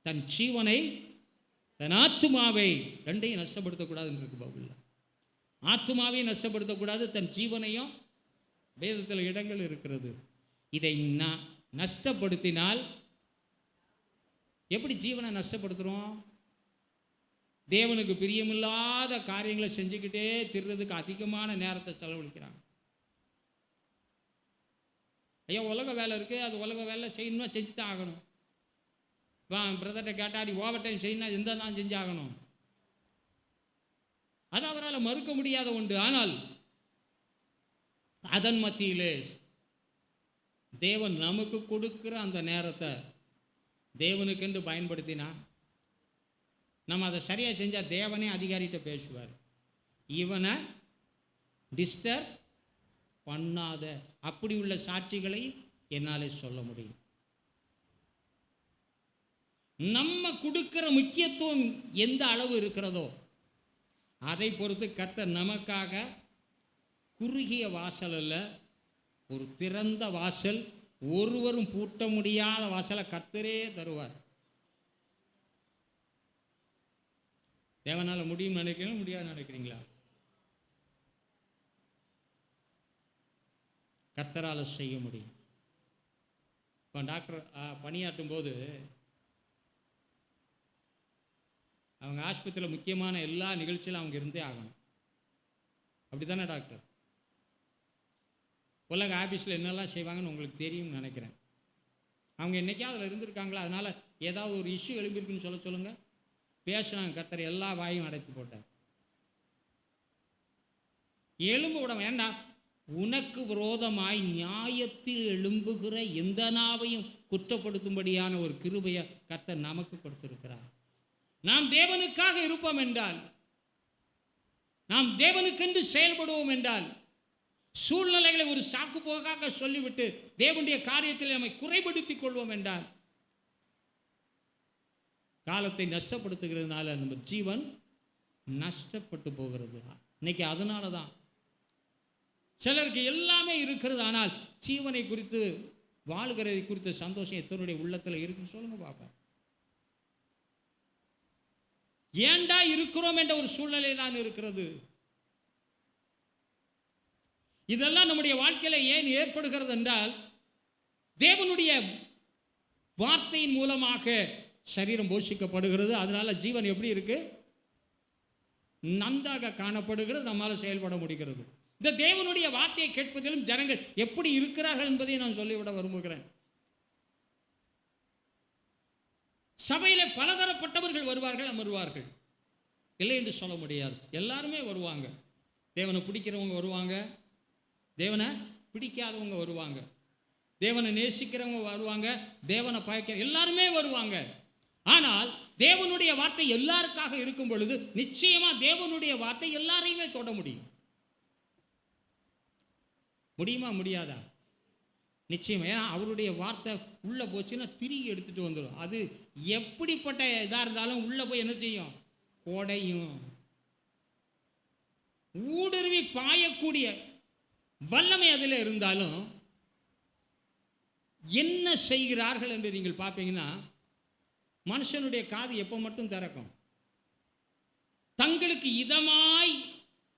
தன் ஜீவனை, தன் ஆத்துமாவை, ரெண்டையும் நஷ்டப்படுத்தக்கூடாதுன்னு இருக்கு பைபிள்ல. ஆத்துமாவையும் நஷ்டப்படுத்தக்கூடாது, தன் ஜீவனையும். வேதத்தில் இடங்கள் இருக்கிறது. இதை நஷ்டப்படுத்தினால் எப்படி ஜீவனை நஷ்டப்படுத்துகிறோம்? தேவனுக்கு பிரியமில்லாத காரியங்களை செஞ்சுக்கிட்டே திர்றதுக்கு அதிகமான நேரத்தை செலவழிக்கிறாங்க. ஐயா உலக வேலை இருக்குது, அது உலக வேலை செய்யணும்னா செஞ்சு தான் ஆகணும். பிரதர்கிட்ட கேட்டால் நீ ஓவர் டைம் செய்யணும், எந்த தான் செஞ்சாகணும். அது அவரால் மறுக்க முடியாத ஒன்று. ஆனால் அதன் மத்தியிலே தேவன் நமக்கு கொடுக்கிற அந்த நேரத்தை தேவனுக்கென்று பயன்படுத்தினா நம்ம அதை சரியாக செஞ்சால் தேவனே அதிகாரிகிட்ட பேசுவார், இவனை டிஸ்டர்ப் பண்ணாத. அப்படி உள்ள சாட்சிகளை என்னாலே சொல்ல முடியும். நம்ம கொடுக்கிற முக்கியத்துவம் எந்த அளவு இருக்கிறதோ அதை பொறுத்து கர்த்தர் நமக்காக குறுகிய வாசல் அல்ல, ஒரு திறந்த வாசல், ஒருவரும் பூட்ட முடியாத வாசலை கர்த்தரே தருவார். தேவனால் முடியும் நினைக்கிறீங்களா, முடியாது நினைக்கிறீங்களா? கர்த்தரால் செய்ய முடியும். இப்போ டாக்டர் பணியாற்றும் போது அவங்க ஆஸ்பத்திரியில் முக்கியமான எல்லா நிகழ்ச்சியிலும் அவங்க இருந்தே ஆகணும். அப்படி தானே டாக்டர்? உலக ஆஃபீஸில் என்னெல்லாம் செய்வாங்கன்னு உங்களுக்கு தெரியும்னு நினைக்கிறேன். அவங்க என்றைக்காவது அதில் இருந்திருக்காங்களா? அதனால் ஏதாவது ஒரு இஷ்யூ எழுப்பியிருக்குன்னு சொல்லுங்கள். பேசினாங்க, கர்த்தர் எல்லா வாயும் அடைத்து போட்டார். எலும்பு விட வேண்டாம். உனக்கு விரோதமாய் நியாயத்தில் எழும்புகிற எந்த நாவையும் குற்றப்படுத்தும்படியான ஒரு கிருபையை கர்த்தர் நமக்கு கொடுத்திருக்கிறார். நாம் தேவனுக்காக இருப்போம் என்றால், நாம் தேவனுக்கென்று செயல்படுவோம் என்றால், சூழ்நிலைகளை ஒரு சாக்கு போக்காக சொல்லிவிட்டு தேவனுடைய காரியத்தில் நம்மை குறைபடுத்திக் கொள்வோம் என்றால், காலத்தை நஷ்டப்படுத்துகிறதுனால நம்ம ஜீவன் நஷ்டப்பட்டு போகிறது. இன்னைக்கு அதனால தான் சிலருக்கு எல்லாமே இருக்கிறது, ஆனால் ஜீவனை குறித்து வாழ்கிறதை குறித்த சந்தோஷம் எத்தனுடைய உள்ளத்தில் இருக்குன்னு சொல்லுங்க பாப்பா. ஏண்டா இருக்கிறோம் என்ற ஒரு சூழ்நிலை தான் இருக்கிறது. இதெல்லாம் நம்முடைய வாழ்க்கையில ஏன் ஏற்படுகிறது என்றால், தேவனுடைய வார்த்தையின் மூலமாக சரீரம் போஷிக்கப்படுகிறது. அதனால ஜீவன் எப்படி இருக்கு? நன்றாக காணப்படுகிறது, நம்மால் செயல்பட முடிகிறது. இந்த தேவனுடைய வார்த்தையை கேட்பதிலும் ஜனங்கள் எப்படி இருக்கிறார்கள் என்பதை நான் சொல்லிவிட விரும்புகிறேன். சபையில் பலதரப்பட்டவர்கள் வருவார்கள், அமர்வார்கள், இல்லை என்று சொல்ல முடியாது. எல்லாருமே வருவாங்க. தேவனை பிடிக்கிறவங்க வருவாங்க, தேவனை பிடிக்காதவங்க வருவாங்க, தேவனை நேசிக்கிறவங்க வருவாங்க, தேவனை பயக்கிற எல்லாருமே வருவாங்க. ஆனால் தேவனுடைய வார்த்தை எல்லாருக்காக இருக்கும் பொழுது நிச்சயமா தேவனுடைய வார்த்தை எல்லாரையுமே தொட முடியும். முடியுமா? முடியாதா? நிச்சயமா. ஏன்னா அவருடைய வார்த்தை உள்ளே போச்சுன்னா திரும்பி எடுத்துகிட்டு வந்துடும். அது எப்படிப்பட்ட இதாக இருந்தாலும் உள்ளே போய் என்ன செய்யும்? கொடையும். ஊடுருவி பாயக்கூடிய வல்லமை அதில் இருந்தாலும் என்ன செய்கிறார்கள் என்று நீங்கள் பார்ப்பீங்கன்னா, மனுஷனுடைய காது எப்போ மட்டும் திறக்கும்? தங்களுக்கு இதமாய்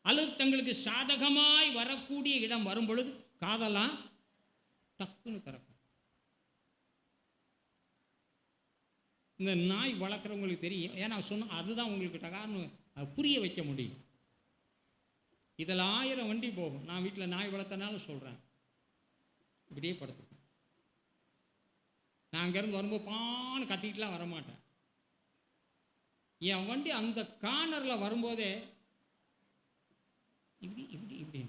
அல்லது தங்களுக்கு சாதகமாய் வரக்கூடிய இடம் வரும் பொழுது காதெல்லாம் டக்குன்னு திறக்கும். இந்த நாய் வளர்க்குறவங்களுக்கு தெரியும். ஏன்னா சொன்ன அதுதான் உங்களுக்கு டகான்னு புரிய வைக்க முடியும். இதில் 1000 வண்டி போகும். நான் வீட்டில் நாய் வளர்த்தனால சொல்கிறேன். இப்படியே படுத்துக்கும். நான் அங்கேருந்து வரும்போது பான்னு கத்திக்கிட்டுலாம் வரமாட்டேன். என் வண்டி அந்த கார்னரில் வரும்போதே இப்படி இப்படி இப்படி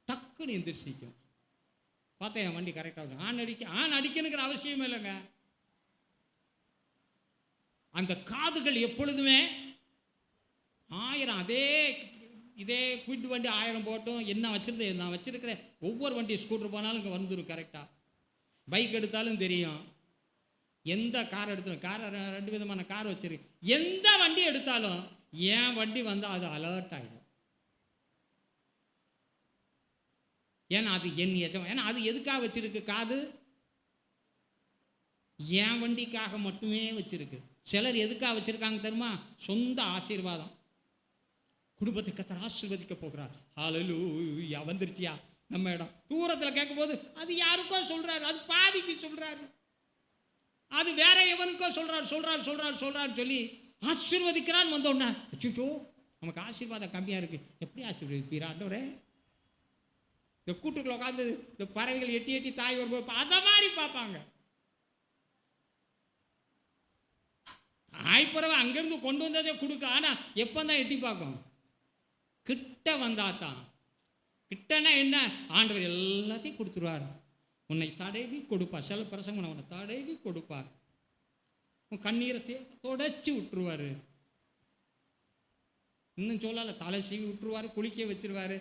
டக்குன்னு எந்திரிச்சிக்கும். பார்த்தா என் வண்டி கரெக்டாக இருக்கும். ஆண் அடிக்கணுங்கிற அவசியமே இல்லைங்க. அந்த காதுகள் எப்பொழுதுமே 1000 இதே குவிட் வண்டி 1000 போட்டும் என்ன வச்சிருந்தேன். நான் வச்சிருக்கிறேன் ஒவ்வொரு வண்டி ஸ்கூட்டர் போனாலும் இங்கே வந்துடும் கரெக்டாக. பைக் எடுத்தாலும் தெரியும். எந்த கார் எடுத்தாலும், கார் 2 விதமான கார் வச்சிருக்கு, எந்த வண்டி எடுத்தாலும் என் வண்டி வந்தால் அது அலர்ட் ஆகிடும். ஏன்னா அது என் எஜம். ஏன்னா அது எதுக்காக வச்சிருக்கு? காது என் வண்டிக்காக மட்டுமே வச்சிருக்கு. சிலர் எதுக்காக வச்சிருக்காங்க தெரியுமா? சொந்த ஆசீர்வாதம். குடும்பத்தை கர்த்தர் ஆசீர்வதிக்க போகிறார். ஹல்லேலூயா, வந்துருச்சியா நம்ம இடம். தூரத்தில் கேட்கும் போது அது யாருக்கோ சொல்றாரு, அது பாதிக்கு சொல்றாரு, அது வேற எவனுக்கோ சொல்றாரு சொல்லி ஆசீர்வதிக்கிறான்னு வந்தோன்னா, அச்சோ நமக்கு ஆசீர்வாதம் கம்மியா இருக்கு, எப்படி ஆசீர்வதிப்பீரா ஆண்டவரே? இந்த கூட்டுக்குள்ள உட்காந்து இந்த பறவைகள் எட்டி எட்டி தாய் வரும்போது அத மாதிரி பார்ப்பாங்க. தாய் பறவை அங்கிருந்து கொண்டு வந்ததே கொடுக்க. ஆனா எப்பந்தான் எட்டி பார்க்கும்? கிட்ட வந்தாதான். கிட்டனா என்ன? ஆண்டவர் எல்லாத்தையும் கொடுத்துருவார். உன்னை தடவி கொடுப்பார். சில பிரசங்க உன்னை தடவி கொடுப்பார். உன் கண்ணீரை தொடச்சி விட்டுருவாரு. இன்னும் சொல்லல, தலை சீவி விட்டுருவாரு, குளிக்க வச்சிருவாரு,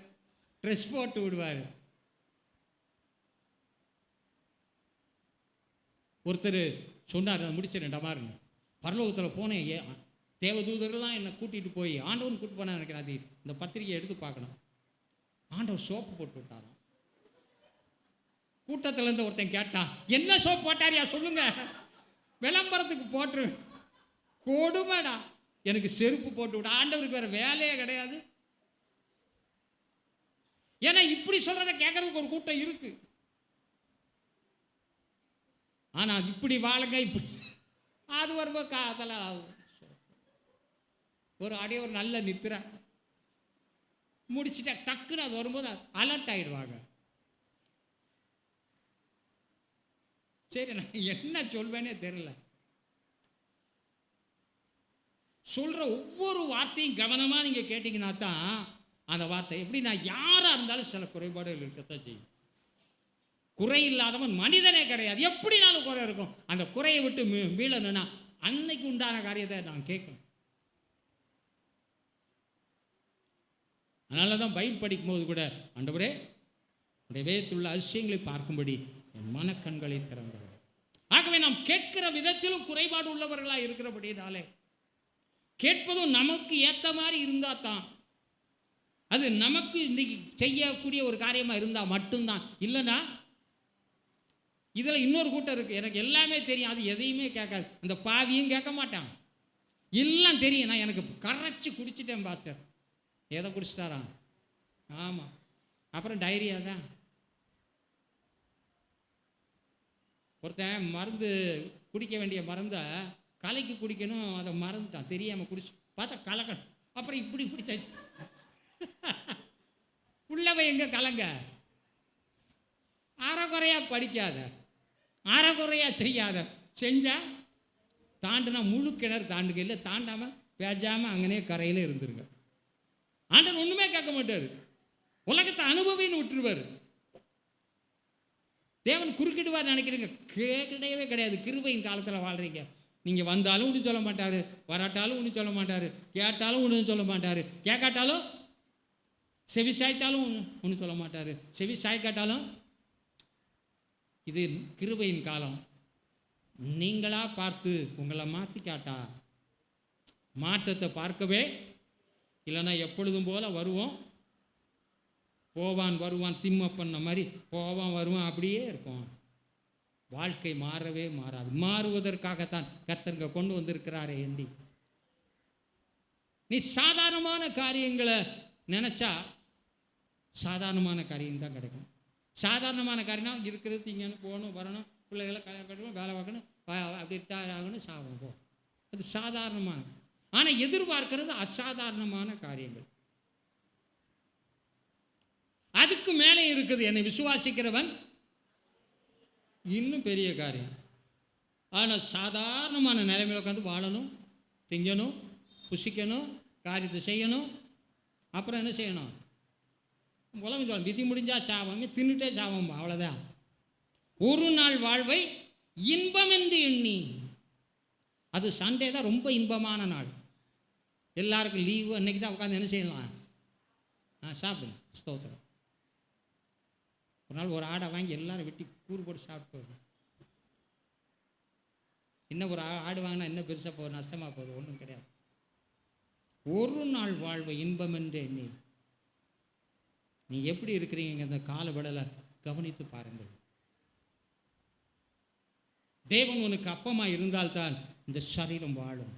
ட்ரெஸ் போட்டு விடுவார். ஒருத்தர் சொன்னார், நான் முடிச்சிடறேன் டமாருன்னு, பரலோகத்தில் போனேன், தேவதூதர்கள்லாம் என்னை கூட்டிகிட்டு போய் ஆண்டவன் கூப்பிட்டு போன நினைக்கிறேன். அது இந்த பத்திரிகையை எடுத்து பார்க்கணும். ஆண்டவர் சோப்பு போட்டு விட்டாராம். கூட்டத்தில் இருந்து ஒருத்தன் கேட்டான், என்ன சோப்பு போட்டாரியா சொல்லுங்க, விளம்பரத்துக்கு போட்டு. கொடுமைடா, எனக்கு செருப்பு போட்டு விட்டா. ஆண்டவருக்கு வேற வேலையே கிடையாது. ஏன்னா இப்படி சொல்றதை கேட்கறதுக்கு ஒரு கூட்டம் இருக்கு. ஆனா இப்படி வாழுங்க, இப்படி அது வரும்போது அதெல்லாம் ஒரு அடைய ஒரு நல்ல நித்திர முடிச்சுட்டா டக்குன்னு அது வரும்போது அலர்ட் ஆயிடுவாங்க. சரி, நான் என்ன சொல்வேனே தெரியல. சொல்ற ஒவ்வொரு வார்த்தையும் கவனமா நீங்க கேட்டீங்கன்னா தான் அந்த வார்த்தை எப்படி, நான் யாரா இருந்தாலும் சில குறைபாடுகள் இருக்கத்தான் செய்யும். குறை இல்லாதவன் மனிதனே கிடையாது. எப்படினாலும் குறை இருக்கும். அந்த குறையை விட்டு மீளணும்னா அன்னைக்கு உண்டான காரியத்தை நான் கேட்கணும். அதனால தான் பைபிள் படிக்கும்போது கூட, ஆண்டவரே உடைய வேதத்திலுள்ள அதிசயங்களை பார்க்கும்படி என் மனக்கண்களை திறந்தவர். ஆகவே நாம் கேட்கிற விதத்திலும் குறைபாடு உள்ளவர்களாக இருக்கிறபடினாலே, கேட்பதும் நமக்கு ஏற்ற மாதிரி இருந்தால் தான், அது நமக்கு இன்னைக்கு செய்யக்கூடிய ஒரு காரியமாக இருந்தால் மட்டும்தான். இல்லைன்னா இதில் இன்னொரு கூட்டம் இருக்குது, எனக்கு எல்லாமே தெரியும், அது எதையுமே கேட்காது. அந்த பாவியும் கேட்க மாட்டான், எல்லாம் தெரியும், நான் எனக்கு கரைச்சி குடிச்சிட்டேன் பாஸ்டர். எதை குடிச்சிட்டாரா? ஆமாம், அப்புறம் டைரியா தான். ஒருத்தன் மருந்து குடிக்க வேண்டிய மருந்தை கலைக்கு குடிக்கணும், அதை மறந்துட்டான், தெரியாமல் குடிச்சு பார்த்தா கலக்கணும். அப்புறம் இப்படி இப்படி உள்ளவை எங்கே கலங்க. அறகுறையா படிக்காத, அறகுறையா செய்யாத, செஞ்சா தாண்டுனா முழு கிணறு தாண்டுங்க, இல்லை தாண்டாமல் பேஜாமல் அங்கனே கரையில் இருந்துருங்க. ஆண்டவன் ஒன்றுமே கேட்க மாட்டார், உலகத்தை அனுபவின்னு விட்டுருவார். தேவன் குறுக்கிடுவார் நினைக்கிறீங்க? கிடையவே கிடையாது. கிருபையின் காலத்தில் வாழ்றீங்க. நீங்கள் வந்தாலும் ஒன்றும் சொல்ல மாட்டார், வராட்டாலும் ஒன்றும் சொல்ல மாட்டார், கேட்டாலும் ஒன்றும் சொல்ல மாட்டார், கேட்காட்டாலும் செவி சாய்த்தாலும் ஒன்றும் சொல்ல மாட்டார், செவி சாய்க்காட்டாலும். இது கிருபையின் காலம். நீங்களா பார்த்து உங்களை மாற்றி காட்டா மாற்றத்தை பார்க்கவே இல்லைன்னா எப்பொழுதும் போல வருவோம் போவான், வருவான் திம்மப்பண்ண மாதிரி போவான் வருவான், அப்படியே இருப்போம். வாழ்க்கை மாறவே மாறாது. மாறுவதற்காகத்தான் கர்த்தருங்க கொண்டு வந்திருக்கிறாரே. எண்டி நீ சாதாரணமான காரியங்களை நினைச்சா சாதாரணமான காரியம் தான் கிடைக்கும். சாதாரணமான காரியம் இருக்கிறது, திங்கணும், போகணும், வரணும், பிள்ளைகளை கல்யாணம் கட்டணும், வேலை பார்க்கணும், அப்படி ரிட்டையர் ஆகணும், சாகும் போ, அது சாதாரணமான. ஆனால் எதிர்பார்க்கிறது அசாதாரணமான காரியங்கள். அதுக்கு மேலே இருக்குது. என்னை விசுவாசிக்கிறவன் இன்னும் பெரிய காரியம். ஆனால் சாதாரணமான நிலைமையில் உட்காந்து வாழணும், திங்கணும், புசிக்கணும், காரியத்தை செய்யணும், அப்புறம் என்ன செய்யணும்? உலகம் சொல்ல விதி முடிஞ்சா சாவம், தின்னுட்டே சாவம், அவ்வளோதான். ஒரு நாள் வாழ்வை இன்பம் என்று எண்ணி, அது சண்டே தான் ரொம்ப இன்பமான நாள். எல்லாருக்கும் லீவு, அன்னைக்கு தான் உட்காந்து என்ன செய்யலாம்? சாப்பிடுங்க, ஸ்தோத்திரம். ஒரு நாள் ஒரு ஆடை வாங்கி எல்லாரும் வெட்டி கூறு போட்டு சாப்பிட்டு போகுது. இன்னும் ஒரு ஆடு வாங்கினா இன்னும் பெருசாக போகுது, நஷ்டமாக போகுது, ஒன்றும் கிடையாது. ஒரு நாள் வாழ்வை இன்பம் என்று எண்ணி. நீ எப்படி இருக்கிறீங்க இந்த கால விடலை கவனித்து பாருங்கள். தேவன் உனக்கு அப்பமாக இருந்தால்தான் இந்த சரீரம் வாழும்.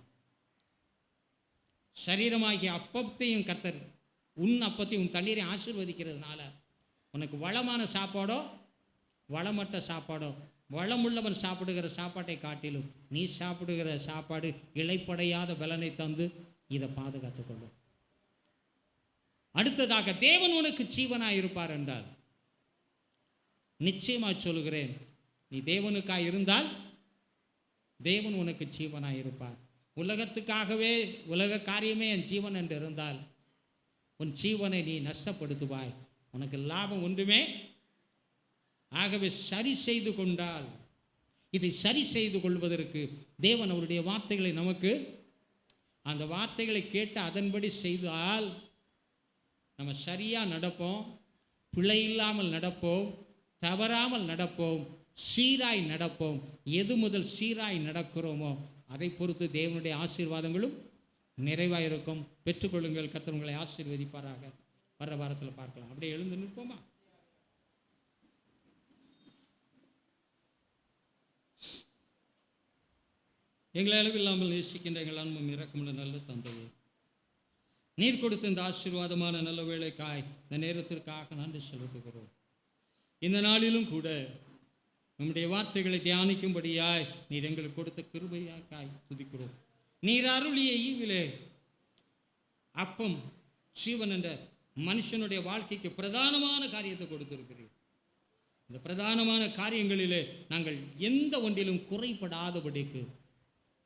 சரீரமாகிய அப்பத்தையும் கர்த்தர் உன் அப்பத்தையும் உன் தண்ணீரை ஆசீர்வதிக்கிறதுனால உனக்கு வளமான சாப்பாடோ வளமற்ற சாப்பாடோ, வளமுள்ளவன் சாப்பிடுகிற சாப்பாட்டை காட்டிலும் நீ சாப்பிடுகிற சாப்பாடு இளைப்படையாத பலனை தந்து இதை பாதுகாத்துக்கொள்ளும். அடுத்ததாக தேவன் உனக்கு ஜீவனாக இருப்பார் என்றால், நிச்சயமாக சொல்லுகிறேன், நீ தேவனுக்காக இருந்தால் தேவன் உனக்கு ஜீவனாக இருப்பார். உலகத்துக்காகவே உலக காரியமே என் ஜீவன் என்று இருந்தால் உன் ஜீவனை நீ நஷ்டப்படுத்துவாய், உனக்கு லாபம் ஒன்றுமே. ஆகவே சரி செய்து கொண்டால் இதை சரி செய்து கொள்வதற்கு தேவன் அவருடைய வார்த்தைகளை நமக்கு, அந்த வார்த்தைகளை கேட்டு அதன்படி செய்தால் நம்ம சரியாக நடப்போம், பிழை இல்லாமல் நடப்போம், தவறாமல் நடப்போம், சீராய் நடப்போம். எது முதல் சீராய் நடக்கிறோமோ அதை பொறுத்து தேவனுடைய ஆசீர்வாதங்களும் நிறைவாக இருக்கும். பெற்றுக்கொள்ளுங்கள். கர்த்தர் உங்களை ஆசீர்வதிப்பாராக. வர்ற வாரத்தில் பார்க்கலாம். அப்படியே எழுந்து நிற்போமா? எங்களை அளவில்லாமல் நேசிக்கின்ற எங்கள் அன்பும் இரக்கமுள்ள நல்ல தந்தையே, நீர் கொடுத்த இந்த ஆசீர்வாதமான நல்ல வேளைக்காய் இந்த நேரத்திற்காக நன்றி செலுத்துகிறோம். இந்த நாளிலும் கூட நம்முடைய வார்த்தைகளை தியானிக்கும்படியாய் நீர் எங்களுக்கு கொடுத்த கிருபையாக்காய் துதிக்கிறோம். நீர் அருளிய ஈவிலே அப்பம் ஜீவன் என்ற மனுஷனுடைய வாழ்க்கைக்கு பிரதானமான காரியத்தை கொடுத்திருக்கிறீர். இந்த பிரதானமான காரியங்களிலே நாங்கள் எந்த ஒன்றிலும் குறைபடாதபடிக்கு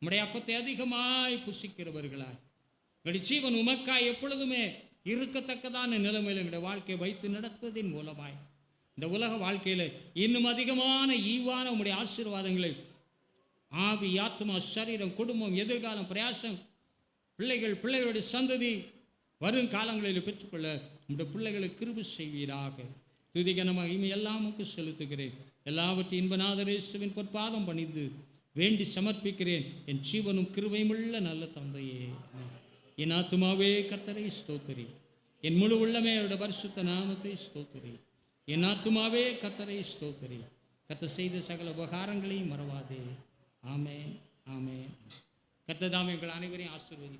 நம்முடைய அப்பத்தை அதிகமாய் புசிக்கிறவர்களாய், எங்களுடைய ஜீவன் உமக்காய் எப்பொழுதுமே இருக்கத்தக்கதான நிலைமையில் எங்களுடைய வாழ்க்கையை வைத்து நடத்துவதன் மூலமாய் இந்த உலக வாழ்க்கையில் இன்னும் அதிகமான ஈவான உங்களுடைய ஆசீர்வாதங்களை ஆவி, ஆத்மா, சரீரம், குடும்பம், எதிர்காலம், பிரயாசம், பிள்ளைகளுடைய சந்ததி வரும் காலங்களில் பெற்றுக்கொள்ள நம்முடைய பிள்ளைகளுக்கு கிருபை செய்வீராக. துதிகனமாக இமை எல்லாமுக்கு செலுத்துகிறேன். எல்லாவற்றையும் இன்பநாதர் இயேசுவின் பொற்பாதம் பணிந்து வேண்டி சமர்ப்பிக்கிறேன். என் ஜீவனும் கிருபையுமுள்ள நல்ல தந்தையே. என் ஆத்துமாவே கர்த்தரை ஸ்தோத்திரி, என் முழு உள்ளமே அவருடைய பரிசுத்த நாமத்தை ஸ்தோத்திரி. என் ஆத்துமாவே கர்த்தரை ஸ்தோத்திரி, கர்த்தர் செய்த சகல உபகாரங்களையும் மறவாதே. ஆமென், ஆமென். கர்த்தர் தாமே எங்கள் அனைவரையும் ஆசீர்வதிப்பார்.